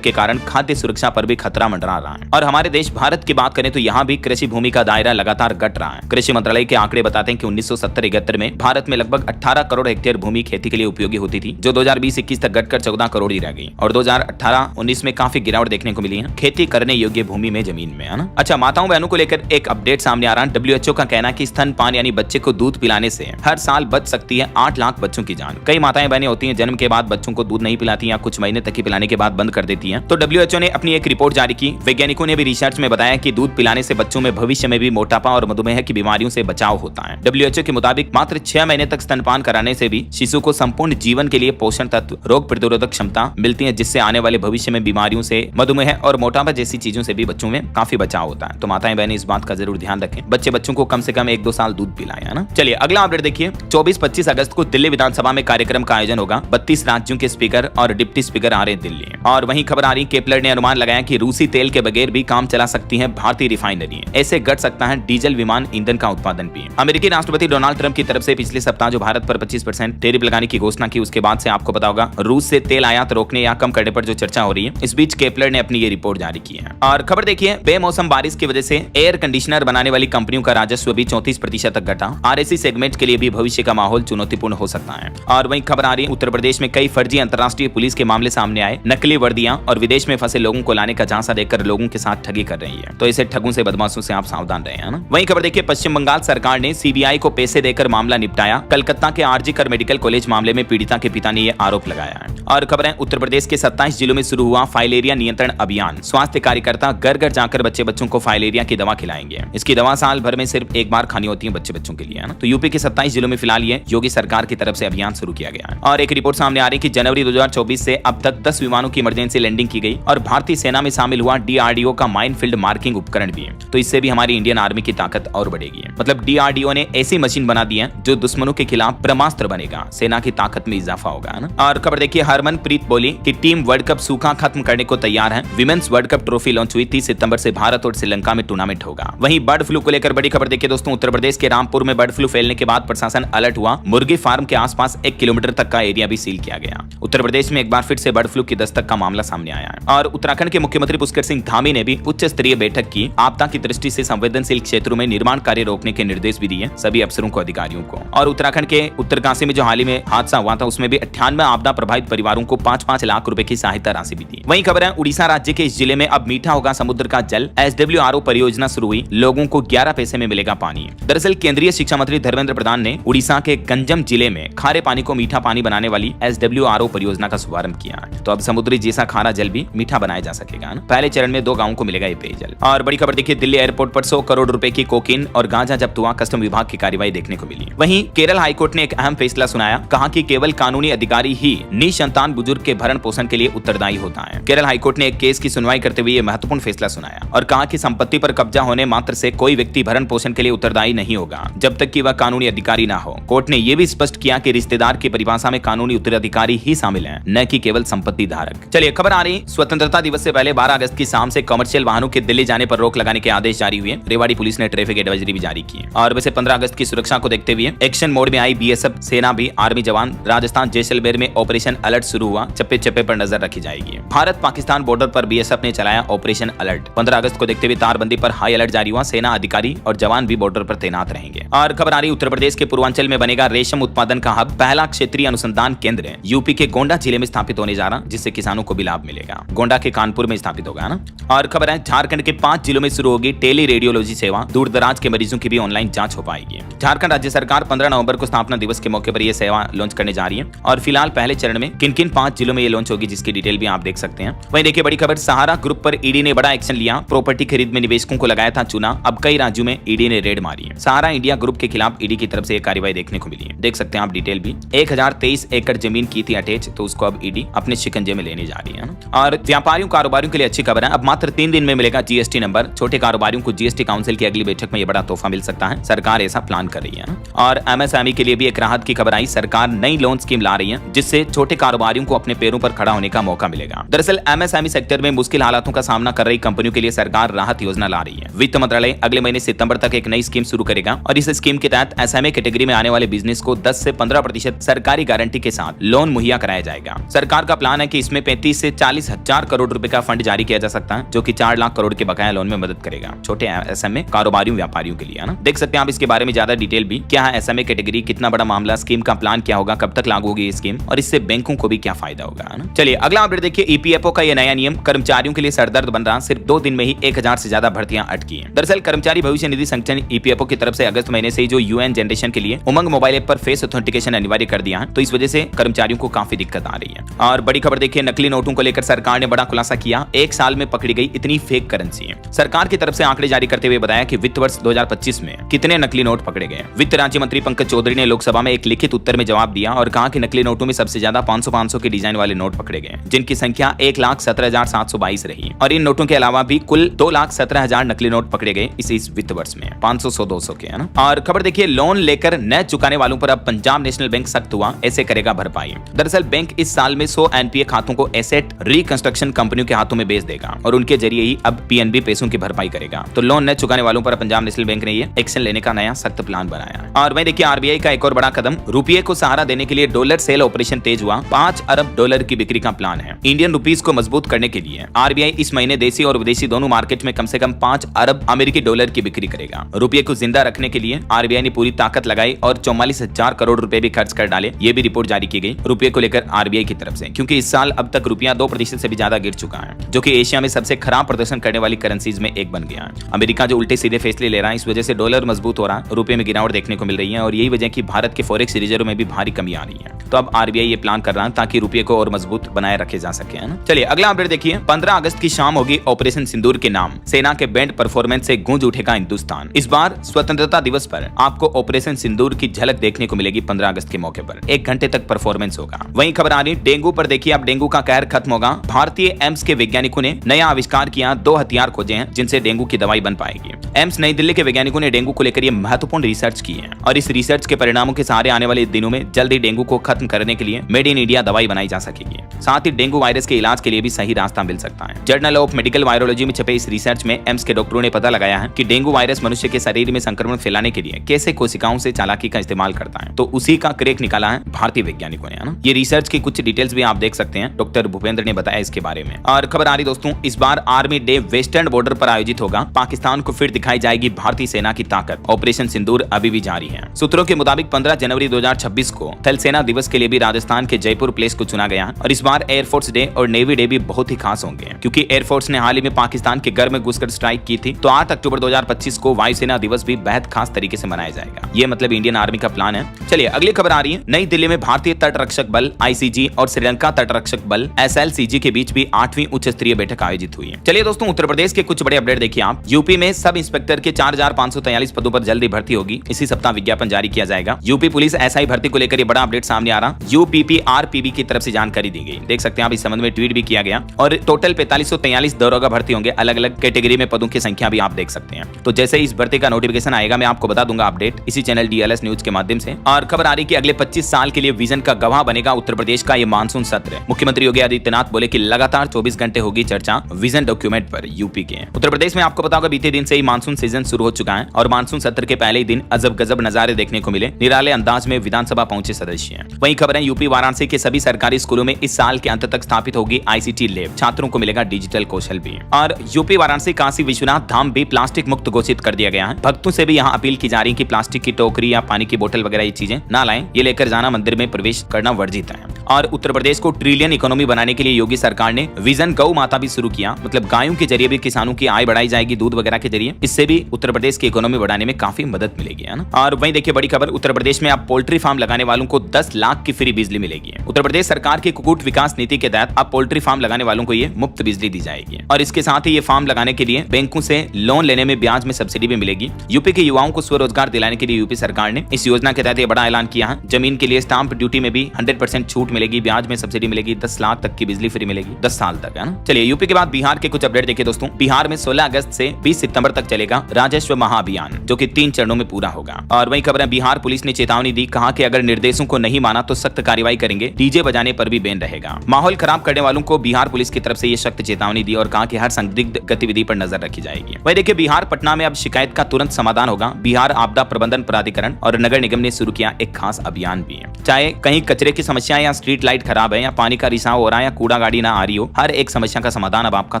के कारण खाद्य सुरक्षा पर भी खतरा मंडरा रहा है। और हमारे देश भारत की बात करें तो यहाँ भी कृषि भूमि का दायरा लगातार घट रहा है। कृषि मंत्रालय के आंकड़े बताते हैं कि 1970-71 में भारत में लगभग 18 करोड़ हेक्टेयर भूमि खेती के लिए उपयोगी होती थी, जो 2020-21 तक घटकर 14 करोड़ ही रह गई और 2018-19 में काफी गिरावट देखने को मिली है खेती करने योग्य भूमि में, जमीन में, है ना। अच्छा, माताओं बहनों को लेकर एक अपडेट सामने आ रहा है। WHO का कहना है कि स्तनपान यानी बच्चे को दूध पिलाने से हर साल बच सकती है 8 लाख बच्चों की जान। कई माताएं बहनें होती हैं जन्म के बाद बच्चों को दूध नहीं पिलाती या कुछ महीने तक ही पिलाने के बाद बंद कर देती हैं। तो WHO ने अपनी एक रिपोर्ट जारी की। वैज्ञानिकों ने भी रिसर्च में बताया कि दूध पिलाने से बच्चों में भविष्य में भी मोटापा और मधुमेह की बीमारियों से बचाव होता है। WHO के मुताबिक मात्र 6 महीने तक स्तनपान कराने से भी शिशु को संपूर्ण जीवन के लिए पोषण तत्व, रोग प्रतिरोधक क्षमता मिलती है, जिससे आने वाले भविष्य में बीमारियों से, मधुमेह और मोटापा जैसी चीजों से भी बच्चों में काफी बचाव होता है। तो माताएं बहनें इस बात का जरूर ध्यान रखें, बच्चों को कम से कम 1-2 साल दूध पिलाएं, है ना। चलिए अगला अपडेट देखिए। 24-25 अगस्त को दिल्ली विधानसभा में कार्यक्रम का आयोजन होगा। 32 राज्यों के स्पीकर और डिप्टी स्पीकर आ रहे हैं दिल्ली। और वहीं खबर आ रही, केपलर ने अनुमान लगाया कि रूसी तेल के बगैर भी काम चला सकती है भारतीय रिफाइनरी। ऐसे घट सकता है डीजल विमान ईंधन का उत्पादन भी। अमेरिकी राष्ट्रपति डोनाल्ड ट्रंप की तरफ से पिछले सप्ताह जो भारत पर 25% टैरिफ लगाने की घोषणा की, उसके बाद से आपको पता होगा रूस से तेल आयात रोकने या कम करने पर जो चर्चा हो रही है। इस बीच केपलर ने अपनी ये रिपोर्ट जारी की है। और खबर देखिए, बेमौसम बारिश की वजह से एयर कंडीशनर बनाने वाली कंपनियों का राजस्व भी 34% तक घटा। RAC सेगमेंट के लिए भी भविष्य का माहौल चुनौतीपूर्ण हो सकता है। और वहीं खबर आ रही है, उत्तर प्रदेश में कई फर्जी अंतर्राष्ट्रीय पुलिस के मामले सामने आए। नकली वर्दियां और विदेश में फंसे लोगों को लाने का झांसा देकर लोगों के साथ ठगी कर रही है। तो ऐसे ठगों से, बदमाशों से आप सावधान रहें, है ना। वहीं खबर देखिए, पश्चिम बंगाल सरकार ने CBI को पैसे देकर मामला निपटाया। कलकत्ता के RG कर मेडिकल कॉलेज मामले में पीड़िता के पिता ने यह आरोप लगाया है। और खबर है, उत्तर प्रदेश के 27 जिलों में शुरू हुआ फाइलेरिया नियंत्रण अभियान। स्वास्थ्य कार्यकर्ता घर घर जाकर बच्चों को फाइलेरिया की दवा खिलाएंगे। इसकी दवा साल भर में सिर्फ एक बार खानी होती है बच्चों के लिए, है ना। तो यूपी के 27 जिलों में फिलहाल ये योगी सरकार की तरफ से अभियान शुरू किया गया है। और एक रिपोर्ट सामने आ रही है कि जनवरी 2024 से अब तक 10 विमानों की इमरजेंसी लैंडिंग की गई। और भारतीय सेना में शामिल हुआ DRDO का माइन फील्ड मार्किंग उपकरण भी है। तो इससे भी हमारी इंडियन आर्मी की ताकत और बढ़ेगी। मतलब DRDO ने ऐसी मशीन बना दी है जो दुश्मनों के खिलाफ ब्रह्मास्त्र बनेगा। सेना की ताकत में इजाफा होगा, है ना। और खबर देखिए, हरमनप्रीत बोली कि टीम वर्ल्ड कप सूखा खत्म करने को तैयार है। Women's world cup trophy launch हुई। 30 सितंबर से भारत और श्रीलंका में टूर्नामेंट होगा। वहीं बर्ड फ्लू को लेकर बड़ी खबर देखिए दोस्तों, उत्तर प्रदेश के रामपुर में बर्ड फ्लू फैलने के बाद प्रशासन अलर्ट हुआ। मुर्गी फार्म के आसपास 1 किलोमीटर तक का एरिया भी सील किया गया। उत्तर प्रदेश में एक बार फिर से बर्ड फ्लू की दस्तक का मामला सामने आया है। और उत्तराखंड के मुख्यमंत्री पुष्कर सिंह धामी ने भी उच्च स्तरीय बैठक की। आपदा की दृष्टि से संवेदनशील क्षेत्रों में निर्माण कार्य रोकने के निर्देश भी दिए सभी अफसरों को, अधिकारियों को। और उत्तराखंड के उत्तरकाशी में जो हाल ही में हादसा हुआ था, उसमें भी 98 आपदा प्रभावित परिवारों को 5-5 लाख रुपए की सहायता राशि भी दी। वहीं खबर है, उड़ीसा राज्य के इस जिले में अब मीठा होगा समुद्र का जल। SWRO परियोजना शुरू हुई। लोगों को 11 पैसे में मिलेगा पानी। दरअसल केंद्रीय शिक्षा मंत्री धर्मेंद्र प्रधान ने उड़ीसा के गंजम जिले में खारे पानी को मीठा पानी बनाने वाली SWRO परियोजना का शुभारंभ किया है। तो अब समुद्री जैसा खारा जल भी मीठा बनाया जा सकेगा। पहले चरण में 2 गांवों को मिलेगा ये पेयजल। और बड़ी खबर देखिए, दिल्ली एयरपोर्ट पर 100 करोड़ रुपए की कोकीन और गांजा जब्त हुआ। कस्टम विभाग की कार्रवाई देखने को मिली। वहीं केरल हाईकोर्ट ने एक अहम फैसला सुनाया। कहा कि केवल कानूनी अधिकारी ही निसंतान बुजुर्ग के भरण पोषण के लिए उत्तरदायी होता है। केरल हाईकोर्ट ने एक केस की सुनवाई करते हुए यह महत्वपूर्ण फैसला सुनाया और कहा कि संपत्ति पर कब्जा होने मात्र से कोई व्यक्ति भरण पोषण के लिए उत्तरदायी नहीं होगा जब तक कि वह कानूनी अधिकारी ना हो। कोर्ट ने यह भी स्पष्ट किया कि रिश्तेदार की परिभाषा में कानूनी उत्तराधिकारी ही शामिल हैं, न कि केवल संपत्ति धारक। चलिए खबर आ रही, स्वतंत्रता दिवस से पहले 12 अगस्त की शाम से कमर्शियल वाहनों के दिल्ली जाने पर रोक लगाने के आदेश जारी हुए। रेवाड़ी पुलिस ने ट्रैफिक एडवाइजरी भी जारी की। और वैसे 15 अगस्त की सुरक्षा को देखते हुए एक्शन मोड में आई BSF सेना भी। आर्मी जवान राजस्थान जैसलमेर में ऑपरेशन अलर्ट शुरू हुआ। चप्पे चप्पे पर नजर रखी जाएगी। भारत पाकिस्तान बॉर्डर पर BSF ने चलाया ऑपरेशन अलर्ट। 15 अगस्त को देखते हुए तारबंदी पर हाई अलर्ट जारी हुआ। सेना अधिकारी और जवान भी बॉर्डर पर तैनात रहेंगे। और खबर आ रही, उत्तर प्रदेश के पूर्वांचल में बनेगा रेशम उत्पादन का हब। पहला क्षेत्रीय अनुसंधान केंद्र यूपी के गोंडा जिले में स्थापित होने जा रहा, जिससे किसानों को भी लाभ मिलेगा। गोंडा के कानपुर में स्थापित होगा ना। और खबर है, झारखंड के 5 जिलों में शुरू होगी टेली रेडियोलॉजी सेवा। दूर दराज के मरीजों की भी ऑनलाइन जांच हो पाएगी। झारखंड राज्य सरकार 15 नवंबर को स्थापना दिवस के मौके पर यह सेवा लॉन्च करने जा रही है। और फिलहाल पहले चरण में किन किन 5 जिलों में ये लॉन्च होगी, जिसकी डिटेल भी आप देख सकते हैं। वहीं देखिए बड़ी खबर, सहारा ग्रुप पर ईडी ने बड़ा एक्शन लिया। प्रॉपर्टी खरीद में निवेशकों को लगाया था चूना। अब कई राज्यों में ईडी ने रेड मारी है। सहारा इंडिया ग्रुप के खिलाफ ईडी की तरफ से एक कार्रवाई देखने को मिली है। देख सकते हैं आप डिटेल भी। 1023 एकड़ जमीन की थी अटैच, तो उसको अब ईडी अपने शिकंजे में लेने जा रही है। और व्यापारियों कारोबारियों के लिए अच्छी खबर है, अब मात्र 3 दिन में मिलेगा GST नंबर। छोटे कारोबारियों को GST काउंसिल की अगली बैठक में यह बड़ा तोहफा मिल सकता है। सरकार ऐसा प्लान कर रही है। और MSME के लिए भी एक राहत की खबर आई। सरकार नई लोन स्कीम ला रही है, जिससे छोटे कारोबारियों को अपने पैरों पर खड़ा होने का मौका मिलेगा। दरअसल MSME सेक्टर में मुश्किल हालातों का सामना कर रही कंपनियों के लिए सरकार राहत योजना ला रही है। वित्त मंत्रालय अगले महीने सितंबर तक एक नई स्कीम शुरू करेगा और इस स्कीम के तहत SMA कैटेगरी में आने वाले बिजनेस को 10 से 15% सरकारी गारंटी के साथ लोन मुहैया कराया जाएगा। सरकार का प्लान है कि इसमें 35 से 40 हजार करोड़ रुपए का फंड जारी किया जा सकता है, जो कि 4 लाख करोड़ के बकाया लोन में मदद करेगा छोटे एसएमए कारोबारियों व्यापारियों के लिए, है ना। देख सकते हैं आप इसके बारे में ज्यादा डिटेल भी, क्या है एसएमए कैटेगरी, कितना बड़ा मामला, स्कीम का प्लान क्या होगा, कब तक लागू होगी ये स्कीम और इससे बैंकों को भी क्या फायदा होगा, है ना। चलिए अगला अपडेट देखिए। ईपीएफओ का ये नया नियम कर्मचारियों के लिए सरदर्द बन रहा, सिर्फ 2 दिन में ही 1000 से ज्यादा भर्तियां अटकी हैं। दरअसल कर्मचारी भविष्य निधि संगठन ईपीएफओ की तरफ से अगस्त महीने से जो यूएन जनरेशन के लिए उमंग मोबाइल ऐप पर फेस ऑथेंटिकेशन अनिवार्य कर दिया है, तो इस वजह से कर्मचारियों को काफी दिक्कत आ रही है। और बड़ी खबर देखिए, नकली नोटों को लेकर सरकार ने बड़ा खुलासा किया। 1 साल में पकड़ी गई इतनी फेक करेंसी है। सरकार की तरफ से आंकड़े जारी करते हुए बताया कि वित्त वर्ष 2025 में कितने नकली नोट पकड़े गए। वित्त राज्य मंत्री पंकज चौधरी ने लोकसभा में एक लिखित उत्तर में जवाब दिया और कहा कि नकली नोटों में सबसे ज्यादा 500 के डिजाइन वाले नोट पकड़े गए, जिनकी संख्या 1,17,722 रही। और इन नोटों के अलावा भी कुल 2,17,000 नकली नोट पकड़े गए इस वित्त वर्ष में, 500, 100, 200 के, है ना। और खबर देखिए, लोन लेकर न चुकाने वालों पर अब पंजाब नेशनल बैंक सख्त हुआ, ऐसे करेगा भरपाई। दरअसल बैंक इस साल में 100 एनपीए खातों को एसेट रिकंस्ट्रक्शन कंपनियों के हाथों में बेच देगा और उनके जरिए ही अब पीएनबी पैसों की भरपाई करेगा। तो लोन न चुकाने वालों पर पंजाब नेशनल बैंक ने ये एक्शन लेने का नया सख्त प्लान बनाया है। और वहीं देखिए, आरबीआई का एक और बड़ा कदम, रुपये को सहारा देने के लिए डॉलर सेल ऑपरेशन तेज हुआ। 5 अरब डॉलर की बिक्री का प्लान है। इंडियन रुपीस को मजबूत करने के लिए आरबीआई इस महीने देसी और विदेशी दोनों मार्केट में कम से कम 5 अरब अमेरिकी डॉलर की बिक्री करेगा। रुपये को जिंदा रखने के लिए आरबीआई ने पूरी ताकत लगाई और 44,000 करोड़ रुपए भी खर्च कर डाले। ये भी रिपोर्ट जारी की गई रुपये को लेकर आरबीआई की तरफ से, क्योंकि इस साल अब तक रुपया 2% से भी ज्यादा गिर चुका है, जो कि एशिया में सबसे खराब प्रदर्शन करने वाली करेंसीज में एक बन गया है। अमेरिका जो उल्टे सीधे फैसले ले रहा है, इस वजह से डॉलर मजबूत हो रहा, रुपये में गिरावट देखने को मिल रही है और यही वजह की भारत के फॉरेक्स रिजर्व में भी भारी कमी आ रही है। तो अब आरबीआई ये प्लान कर रहा है ताकि रुपये को और मजबूत बनाए रखे जा सके, है ना। चलिए अगला अपडेट देखिए। 15 अगस्त की शाम होगी ऑपरेशन सिंदूर के नाम, सेना के बैंड परफॉर्मेंस से गूंज उठेगा हिंदुस्तान। इस बार स्वतंत्रता दिवस पर आपको ऑपरेशन सिंदूर की झलक देखने को मिलेगी। 15 अगस्त के मौके पर 1 घंटे तक परफॉर्मेंस होगा। वहीं खबर आ रही डेंगू पर देखिए, अब डेंगू का कहर खत्म होगा। भारतीय एम्स के वैज्ञानिकों ने नया आविष्कार किया, 2 हथियार खोजे हैं जिनसे डेंगू की दवाई बन पाएगी। एम्स नई दिल्ली के वैज्ञानिकों ने डेंगू को लेकर ये महत्वपूर्ण रिसर्च की है और इस रिसर्च के परिणामों के सहारे आने वाले दिनों में जल्द ही डेंगू को खत्म करने के लिए मेड इन इंडिया दवाई बनाई जा सकेगी। साथ ही डेंगू वायरस के इलाज के लिए भी सही रास्ता मिल सकता है। जर्नल ऑफ मेडिकल वायरोलॉजी में छपे इस रिसर्च में एम्स के डॉक्टरों ने पता लगाया है कि डेंगू वायरस मनुष्य के शरीर में संक्रमण फैलाने के लिए कैसे कोशिकाओं से चालाकी का इस्तेमाल करता है। तो उसी का क्रेक निकाला है भारतीय वैज्ञानिकों ने, है ना। ये रिसर्च की कुछ डिटेल्स भी आप देख सकते हैं, डॉक्टर भूपेंद्र ने बताया इसके बारे में। और खबर आ रही दोस्तों, इस बार आर्मी डे वेस्टर्न बॉर्डर पर आयोजित होगा। पाकिस्तान को फिर दिखाई जाएगी भारतीय सेना की ताकत। ऑपरेशन सिंदूर अभी भी जारी है। सूत्रों के मुताबिक 15 जनवरी 2026 को थल सेना दिवस के लिए भी राजस्थान के जयपुर प्लेस को चुना गया और इस बार एयरफोर्स डे और नेवी डे भी बहुत ही खास होंगे, क्योंकि एयरफोर्स ने हाल ही में पाकिस्तान के घर में घुसकर स्ट्राइक की थी। तो 8 अक्टूबर 2025 को वायुसेना दिवस भी बेहद खास तरीके से मनाया जाएगा। ये मतलब इंडियन आर्मी का प्लान है। चलिए अगली खबर आ रही है। नई दिल्ली में भारतीय तटरक्षक बल आईसीजी और श्रीलंका तटरक्षक बल एसएलसीजी के बीच भी 8वीं उच्च स्तरीय बैठक आयोजित हुई है। चलिए दोस्तों, उत्तर प्रदेश के कुछ बड़े अपडेट देखिए आप। यूपी में सब इंस्पेक्टर के 4,543 पदों पर जल्दी भर्ती होगी। इसी सप्ताह विज्ञापन जारी किया जाएगा। यूपी पुलिस एसआई भर्ती को लेकर ये बड़ा अपडेट सामने आ रहा। यूपीपीआरपीबी की तरफ से जानकारी दी गई, देख सकते हैं आप। इस संबंध में ट्वीट भी किया गया और टोटल 4543 दरोगा भर्ती होंगे। अलग अलग कैटेगरी में पदों की संख्या भी आप देख सकते हैं। तो जैसे इस भर्ती का नोटिफिकेशन आएगा, मैं आपको बता दूंगा अपडेट इसी चैनल डीएलएस न्यूज के माध्यम से। और खबर आ रही कि अगले 25 साल के लिए विजन का गवाह बनेगा उत्तर प्रदेश का ये मानसून सत्र। मुख्यमंत्री योगी आदित्यनाथ बोले कि लगातार 24 घंटे होगी चर्चा विजन डॉक्यूमेंट पर। यूपी के उत्तर प्रदेश में आपको बताओगे बीते दिन से ही मानसून सीजन शुरू हो चुका है और मानसून सत्र के पहले ही दिन अजब गजब नजारे देखने को मिले। निराले अंदाज में विधानसभा पहुंचे सदस्य। वहीं खबर है यूपी वाराणसी के सभी सरकारी स्कूलों में इस साल के अंत तक स्थापित होगी आईसीटी लैब। छात्रों को मिलेगा डिजिटल कौशल भी। और यूपी वाराणसी काशी विश्वनाथ धाम भी प्लास्टिक मुक्त घोषित कर दिया गया है। भक्तों से भी यहाँ अपील की जा रही है कि प्लास्टिक की टोकरी या पानी की बोतल वगैरह ये चीजें ना लाएं। ये लेकर जाना मंदिर में प्रवेश करना वर्जित है। और उत्तर प्रदेश को ट्रिलियन इकोनॉमी बनाने के लिए योगी सरकार ने विजन गौ माता भी शुरू किया। मतलब गायों के जरिए भी किसानों की आय बढ़ाई जाएगी, दूध वगैरह के जरिए। इससे भी उत्तर प्रदेश की इकोनॉमी बढ़ाने में काफी मदद मिलेगी, है ना। और वहीं देखिए बड़ी खबर, उत्तर प्रदेश में अब पोल्ट्री फार्म लगाने वालों को 10 लाख की फ्री बिजली मिलेगी। उत्तर प्रदेश सरकार की कुक्कुट विकास नीति के तहत अब पोल्ट्री फार्म लगाने वालों को ये मुफ्त बिजली दी जाएगी। और इसके साथ ही ये फार्म लगाने के लिए बैंकों से लोन लेने में ब्याज में सब्सिडी भी मिलेगी। यूपी के युवाओं को स्वरोजगार दिलाने के लिए यूपी सरकार ने इस योजना के तहत ये बड़ा ऐलान किया है। जमीन के लिए स्टाम्प ड्यूटी में भी 100% छूट मिलेगी, ब्याज में सब्सिडी मिलेगी, 10 लाख तक की बिजली फ्री मिलेगी 10 साल तक, है ना। चलिए यूपी के बाद बिहार के कुछ अपडेट देखिए दोस्तों। बिहार में 16 अगस्त से 20 सितंबर तक चलेगा राजस्व महाअभियान, जो कि 3 चरणों में पूरा होगा। और वही खबर है, बिहार पुलिस ने चेतावनी दी, कहा कि अगर निर्देशों को नहीं माना तो सख्त कार्रवाई करेंगे। डीजे बजाने पर भी बैन रहेगा। जाएगा। माहौल खराब करने वालों को बिहार पुलिस की तरफ से ये सख्त चेतावनी दी और कहा कि हर संदिग्ध गतिविधि पर नजर रखी जाएगी। वही देखिए बिहार पटना में अब शिकायत का तुरंत समाधान होगा। बिहार आपदा प्रबंधन प्राधिकरण और नगर निगम ने शुरू किया एक खास अभियान भी है। चाहे कहीं कचरे की समस्या या स्ट्रीट लाइट खराब है या पानी का रिसाव हो रहा है या कूड़ा गाड़ी ना आ रही हो, हर एक समस्या का समाधान अब आपका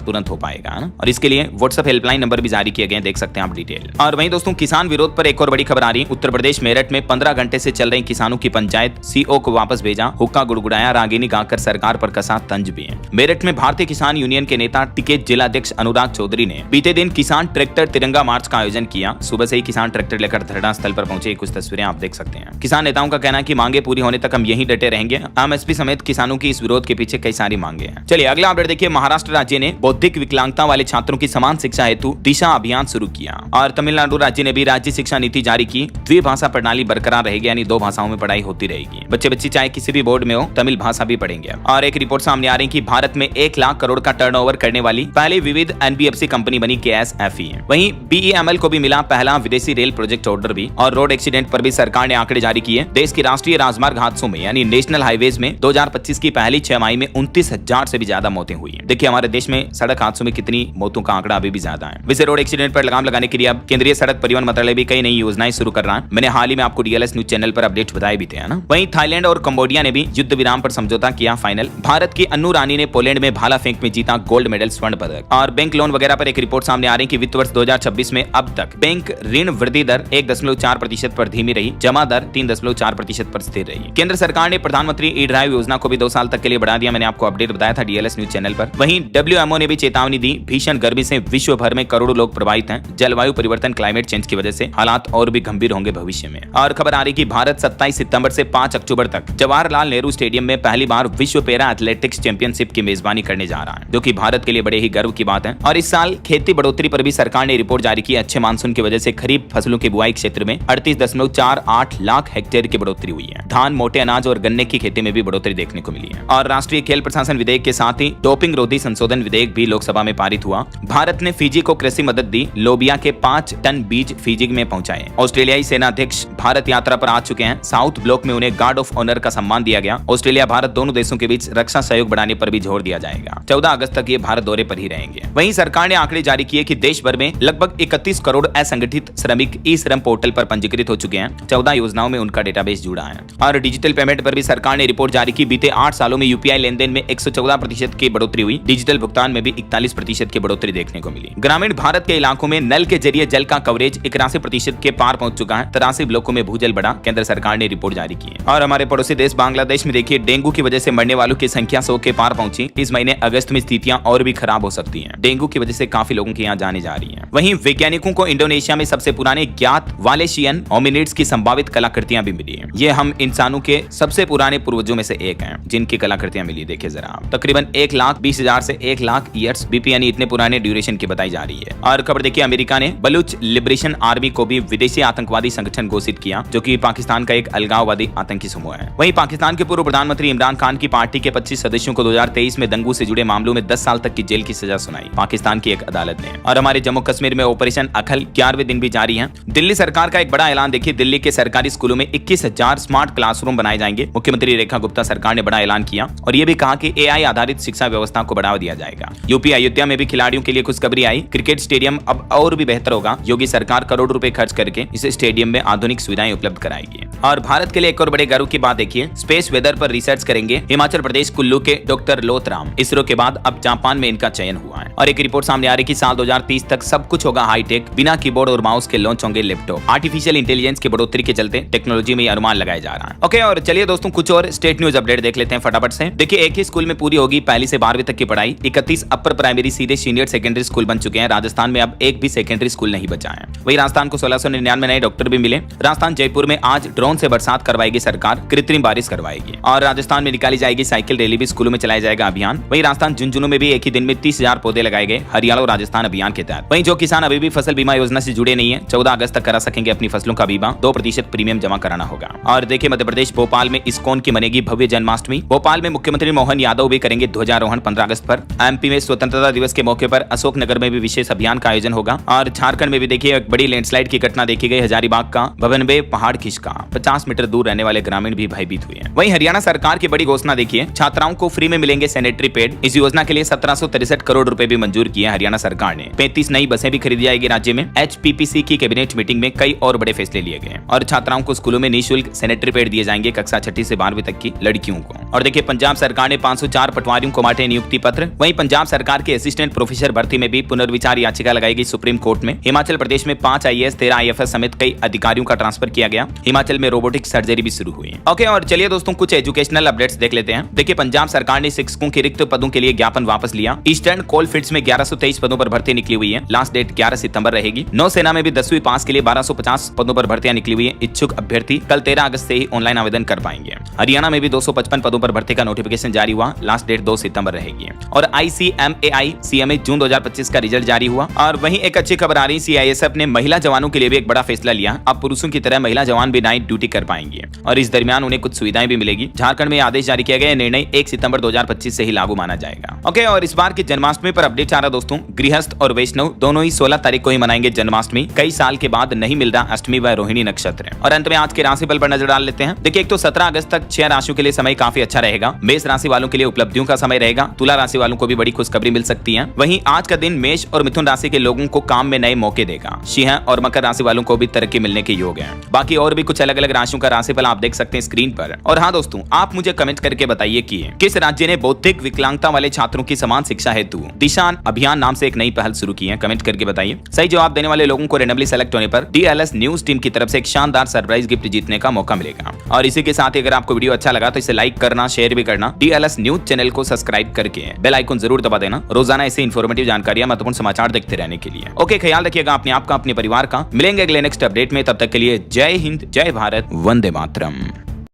तुरंत हो पाएगा ना। और इसके लिए व्हाट्सएप हेल्पलाइन नंबर भी जारी किए गए, देख सकते हैं आप डिटेल। और वहीं दोस्तों किसान विरोध पर एक और बड़ी खबर आ रही है। उत्तर प्रदेश मेरठ में 15 घंटे से चल रही किसानों की पंचायत, सीओ को वापस भेजा, हुक्का गुड़गुड़ाया, रागिनी गाकर सरकार पर कसा तंज भी है। मेरठ में भारतीय किसान यूनियन के नेता टिकेत जिलाध्यक्ष अनुराग चौधरी ने बीते दिन किसान ट्रैक्टर तिरंगा मार्च का आयोजन किया। सुबह से ही किसान ट्रैक्टर लेकर धरना स्थल पर पहुंचे, कुछ तस्वीरें आप देख सकते हैं। किसान नेताओं का कहना है कि मांगे पूरी होने तक हम यहीं डटे रहेंगे। एमएसपी समेत किसानों की इस विरोध के पीछे कई सारी मांगे हैं। चलिए अगला अपडेट देखिए। महाराष्ट्र राज्य ने बौद्धिक विकलांगता वाले छात्रों की समान शिक्षा हेतु दिशा अभियान शुरू किया और तमिलनाडु राज्य ने भी राज्य शिक्षा नीति जारी की। द्विभाषा प्रणाली बरकरार रहेगी, यानी 2 भाषाओं में पढ़ाई होती रहेगी। बच्चे बच्ची चाहे किसी भी बोर्ड में हो तमिल भाषा भी पढ़ेंगे। और एक रिपोर्ट सामने आ रही है कि भारत में 1 लाख करोड़ का टर्नओवर करने वाली पहली विविध एनबीएफसी कंपनी बनी KSFE। वहीं BEML को भी मिला पहला विदेशी रेल प्रोजेक्ट ऑर्डर भी। और रोड एक्सीडेंट पर भी सरकार ने आंकड़े जारी किए। देश की राष्ट्रीय राजमार्ग हादसों में यानी नेशनल हाईवेज में 2025 की पहली 6 माह में 29,000 से भी ज्यादा मौतें हुई हैं। देखिए हमारे देश में सड़क हादसों में कितनी मौतों का आंकड़ा अभी भी ज्यादा है। वैसे रोड एक्सीडेंट पर लगाम लगाने के लिए अब केंद्रीय सड़क परिवहन मंत्रालय भी कई नई योजनाएं शुरू कर रहा है। मैंने हाल ही में आपको DLS न्यूज चैनल पर अपडेट बताए भी थे ना। वहीं थाईलैंड और कंबोडिया ने भी युद्ध विराम पर समझौता किया फाइनल। भारत की अन्नू रानी ने पोलैंड में भाला फेंक में जीता गोल्ड मेडल स्वर्ण पदक। और बैंक लोन वगैरह पर एक रिपोर्ट सामने आ रही है कि वित्त वर्ष 2026 में अब तक बैंक ऋण वृद्धि दर 1.4% पर धीमी रही, जमा दर 3.4% पर स्थिर रही। केंद्र सरकार ने प्रधानमंत्री ई ड्राइव योजना को भी 2 साल तक के लिए बढ़ा दिया। मैंने आपको अपडेट बताया था DLS न्यूज चैनल पर। वहीं WMO ने भी चेतावनी दी, भीषण गर्मी से विश्व भर में करोड़ों लोग प्रभावित हैं। जलवायु परिवर्तन क्लाइमेट चेंज की वजह से हालात और भी गंभीर होंगे भविष्य में। और खबर आ रही कि भारत 27 सितंबर से 5 अक्टूबर तक जवाहरलाल नेहरू स्टेडियम में पहली बार विश्व पैरा एथलेटिक्स चैंपियनशिप की मेजबानी करने जा रहा है, जो कि भारत के लिए बड़े ही गर्व की बात है। और इस साल खेती बढ़ोतरी पर भी सरकार ने रिपोर्ट जारी की। अच्छे मानसून की वजह से खरीफ फसलों की बुआई क्षेत्र में 38.48 लाख हेक्टेयर की बढ़ोतरी हुई है। धान, मोटे अनाज और गन्ने की खेती में भी बढ़ोतरी देखने को मिली है। और राष्ट्रीय खेल प्रशासन विधेयक के साथ ही डोपिंग रोधी संशोधन विधेयक भी लोकसभा में पारित हुआ। भारत ने फिजी को कृषि मदद दी, लोबिया के 5 टन बीज फिजी में पहुंचाए। ऑस्ट्रेलियाई सेना अध्यक्ष भारत यात्रा पर आ चुके हैं। साउथ ब्लॉक में उन्हें गार्ड ऑफ ऑनर का सम्मान दिया गया। ऑस्ट्रेलिया भारत दोनों देशों के बीच रक्षा सहयोग बढ़ाने पर भी जोर दिया जाएगा। 14 अगस्त तक ये भारत दौरे पर ही रहेंगे। वहीं सरकार ने आंकड़े जारी किए कि देश भर में लगभग 31 करोड़ असंगठित श्रमिक ई श्रम पोर्टल पर पंजीकृत हो चुके हैं। 14 योजनाओं में उनका डेटाबेस जुड़ा है। और डिजिटल पेमेंट पर भी सरकार ने रिपोर्ट जारी की। बीते 8 सालों में UPI लेनदेन में 114% की बढ़ोतरी हुई। डिजिटल भुगतान में भी 41% की बढ़ोतरी देखने को मिली। ग्रामीण भारत के इलाकों में नल के जरिए जल का कवरेज 81% के पार पहुंच चुका है। 83 ब्लॉकों में भूजल बढ़ा, केंद्र सरकार ने रिपोर्ट जारी की है। और हमारे पड़ोसी देश बांग्लादेश में देखिए डेंगू की वजह से मरने वालों की संख्या 100 के पार पहुंची। इस महीने अगस्त में स्थितियां और भी खराब हो सकती हैं। डेंगू की वजह से काफी लोगों की यहाँ जाने जा रही हैं। वहीं वैज्ञानिकों को इंडोनेशिया में सबसे पुराने ज्ञात वालेशियन होमिनिड्स की संभावित कलाकृतियां भी मिली हैं। ये हम इंसानों के सबसे पुराने पूर्वजों में से एक हैं जिनकी कलाकृतियां मिली। देखिए जरा आप, तकरीबन 1,20,000 से 1 लाख ईयर्स बीपी यानी इतने पुराने ड्यूरेशन की बताई जा रही है। और खबर देखिए अमेरिका ने बलूच लिबरेशन आर्मी को भी विदेशी आतंकवादी संगठन घोषित किया, जो कि पाकिस्तान का एक अलगाववादी आतंकी समूह है। वहीं पाकिस्तान के पूर्व प्रधानमंत्री इमरान खान की पार्टी के 25 सदस्यों को 2023 में दंगों से जुड़े मामलों में 10 साल तक की जेल की सजा सुनाई पाकिस्तान की एक अदालत ने। और हमारे जम्मू कश्मीर में ऑपरेशन अखल 11वें दिन भी जारी है। दिल्ली सरकार का एक बड़ा ऐलान देखिए, दिल्ली के सरकारी स्कूलों में 21,000 स्मार्ट क्लासरूम बनाए जाएंगे। मुख्यमंत्री रेखा गुप्ता सरकार ने बड़ा ऐलान किया और ये भी कहा कि AI आधारित शिक्षा व्यवस्था को बढ़ावा दिया जाएगा। यूपी अयोध्या में भी खिलाड़ियों के लिए खुशखबरी आई, क्रिकेट स्टेडियम अब और भी बेहतर होगा। योगी सरकार करोड़ रुपए खर्च करके इस स्टेडियम में आधुनिक सुविधाएं उपलब्ध कराएगी। और भारत के लिए एक और बड़े गर्व की बात देखिए, स्पेस वेदर पर रिसर्च करेंगे हिमाचल प्रदेश कुल्लू के डॉक्टर लोथराम। इसरो के बाद अब जापान में इनका चयन हुआ है। और एक रिपोर्ट सामने आ रही कि साल 2030 तक सब कुछ होगा हाईटेक, बिना कीबोर्ड और माउस के लॉन्च होंगे लैपटॉप। आर्टिफिशियल इंटेलिजेंस की बढ़ोतरी के चलते टेक्नोलॉजी में अनुमान लगाया जा रहा है। ओके, और चलिए दोस्तों कुछ और स्टेट न्यूज अपडेट देख लेते हैं फटाफट से। देखिए एक ही स्कूल में पूरी होगी 1ली से 12वीं तक की पढ़ाई। 31 अपर प्राइमरी सीधे सीनियर सेकेंडरी स्कूल बन चुके हैं। राजस्थान में अब एक भी सेकेंडरी स्कूल नहीं बचा है। वही राजस्थान को 1699 नए डॉक्टर भी मिले। राजस्थान जयपुर में आज ड्रोन से बरसात करवाएगी सरकार, कृत्रिम बारिश करवाएगी। और राजस्थान में निकाली जाएगी साइकिल रैली, भी स्कूलों में चलाया जाएगा अभियान। वही राजस्थान झुंझुनू में भी एक ही दिन में 30,000 पौधे पौधे लगाए गए हरियाणा और राजस्थान अभियान के तहत। वहीं जो किसान अभी भी फसल बीमा योजना से जुड़े नहीं है 14 अगस्त तक करा सकेंगे अपनी फसलों का बीमा, 2% प्रीमियम जमा कराना होगा। और देखिए मध्य प्रदेश भोपाल में इस्कॉन की मनेगी भव्य जन्माष्टमी। भोपाल में मुख्यमंत्री मोहन यादव भी करेंगे ध्वजारोहण 15 अगस्त पर। एमपी में स्वतंत्रता दिवस के मौके पर अशोकनगर में भी विशेष अभियान का आयोजन होगा। और झारखंड में भी देखिए एक बड़ी लैंडस्लाइड की घटना देखी गई, हजारीबाग का भवनबे पहाड़ खिसका, 50 मीटर दूर रहने वाले ग्रामीण भी भयभीत हुए हैं। वहीं हरियाणा सरकार की बड़ी घोषणा देखिए, छात्राओं को फ्री में मिलेंगे सैनिटरी पैड। इस योजना के लिए 1763 करोड़ रुपए भी मंजूर किए हरियाणा सरकार ने। 35 नई बसें भी खरीदी जाएगी राज्य में। HPPC की कैबिनेट मीटिंग में कई और बड़े फैसले लिए गए और छात्राओं को स्कूलों में निःशुल्क सैनिटरी पैड दिए जाएंगे कक्षा 6 से 12वीं तक की लड़कियों को। और देखिए पंजाब सरकार ने 504 पटवारियों को बांटे नियुक्ति पत्र। वहीं पंजाब सरकार के असिस्टेंट प्रोफेसर भर्ती में भी पुनर्विचार याचिका लगाई गई सुप्रीम कोर्ट में। हिमाचल प्रदेश में 5 IAS 13 IFS समेत कई अधिकारियों का ट्रांसफर किया गया। हिमाचल में रोबोटिक सर्जरी भी शुरू हुई। ओके, और चलिए दोस्तों कुछ एजुकेशनल अपडेट्स देख लेते हैं। देखिए पंजाब सरकार ने शिक्षकों के रिक्त पदों के लिए ज्ञापन वापस लिया। ईस्टर्न कोल फील्ड्स में 1123 पदों पर भर्ती निकली हुई है। लास्ट डेट 11 सितंबर रहेगी। नौसेना में भी 10वीं पास के लिए 1250 पदों पर भर्तियां निकली हुई है। इच्छुक अभ्यर्थी कल 13 अगस्त से ही ऑनलाइन आवेदन कर पाएंगे। हरियाणा में भी 255 पदों पर भर्ती का नोटिफिकेशन जारी हुआ। लास्ट डेट 2 सितंबर रहेगी। और ICMAI CMA जून 2025 का रिजल्ट जारी हुआ। और वहीं एक अच्छी खबर आ रही, CISF ने महिला जवानों के लिए भी एक बड़ा फैसला लिया। अब पुरुषों की तरह महिला जवान भी नाइट ड्यूटी कर पाएंगे और इस दरमियान उन्हें कुछ सुविधाएं भी मिलेगी। झारखंड में आदेश जारी किया गया, निर्णय 1 सितंबर 2025 से ही लागू माना जाएगा। ओके, और इस बार की जन्माष्टमी पर अपडेट आ रहा दोस्तों, गृहस्थ और वैष्णव दोनों ही 16 तारीख को ही मनाएंगे जन्माष्टमी। कई साल के बाद नहीं मिल रहा अष्टमी व रोहिणी नक्षत्र। और अंत में आज के राशिफल पर नजर डाल लेते हैं। देखिए एक तो 17 अगस्त तक 6 राशियों के लिए समय काफी अच्छा रहेगा। मेष राशि वालों के लिए उपलब्धियों का समय रहेगा। तुला राशि वालों को भी बड़ी खुशखबरी मिल सकती है। वहीं आज का दिन मेष और मिथुन राशि के लोगों को काम में नए मौके देगा। सिंह और मकर राशि वालों को भी तरक्की मिलने के योग है। बाकी और भी कुछ अलग अलग राशियों का राशिफल आप देख सकते हैं स्क्रीन पर। और हाँ दोस्तों, आप मुझे कमेंट करके बताइए कि किस राज्य ने बौद्धिक विकलांगता वाले छात्रों की समान शिक्षा हेतु दिशा अभियान नाम से एक नई पहल शुरू की है। कमेंट करके बताइए। सही जवाब देने वाले लोगों को रैंडमली सेलेक्ट होने पर DLS न्यूज टीम की तरफ से एक शानदार सरप्राइज गिफ्ट जीतने का मौका मिलेगा। और इसी के साथ ही अगर आपको वीडियो अच्छा लगा तो इसे लाइक करना, शेयर भी करना। DLS न्यूज चैनल को सब्सक्राइब करके बेल आइकन जरूर दबा देना। रोजाना ऐसे इन्फॉर्मेटिव जानकारियां, महत्वपूर्ण समाचार देखते रहने के लिए। ओके, ख्याल रखिएगा अपने आप का, अपने परिवार का। मिलेंगे अगले नेक्स्ट अपडेट में। तब तक के लिए जय हिंद, जय भारत, वंदे मातरम।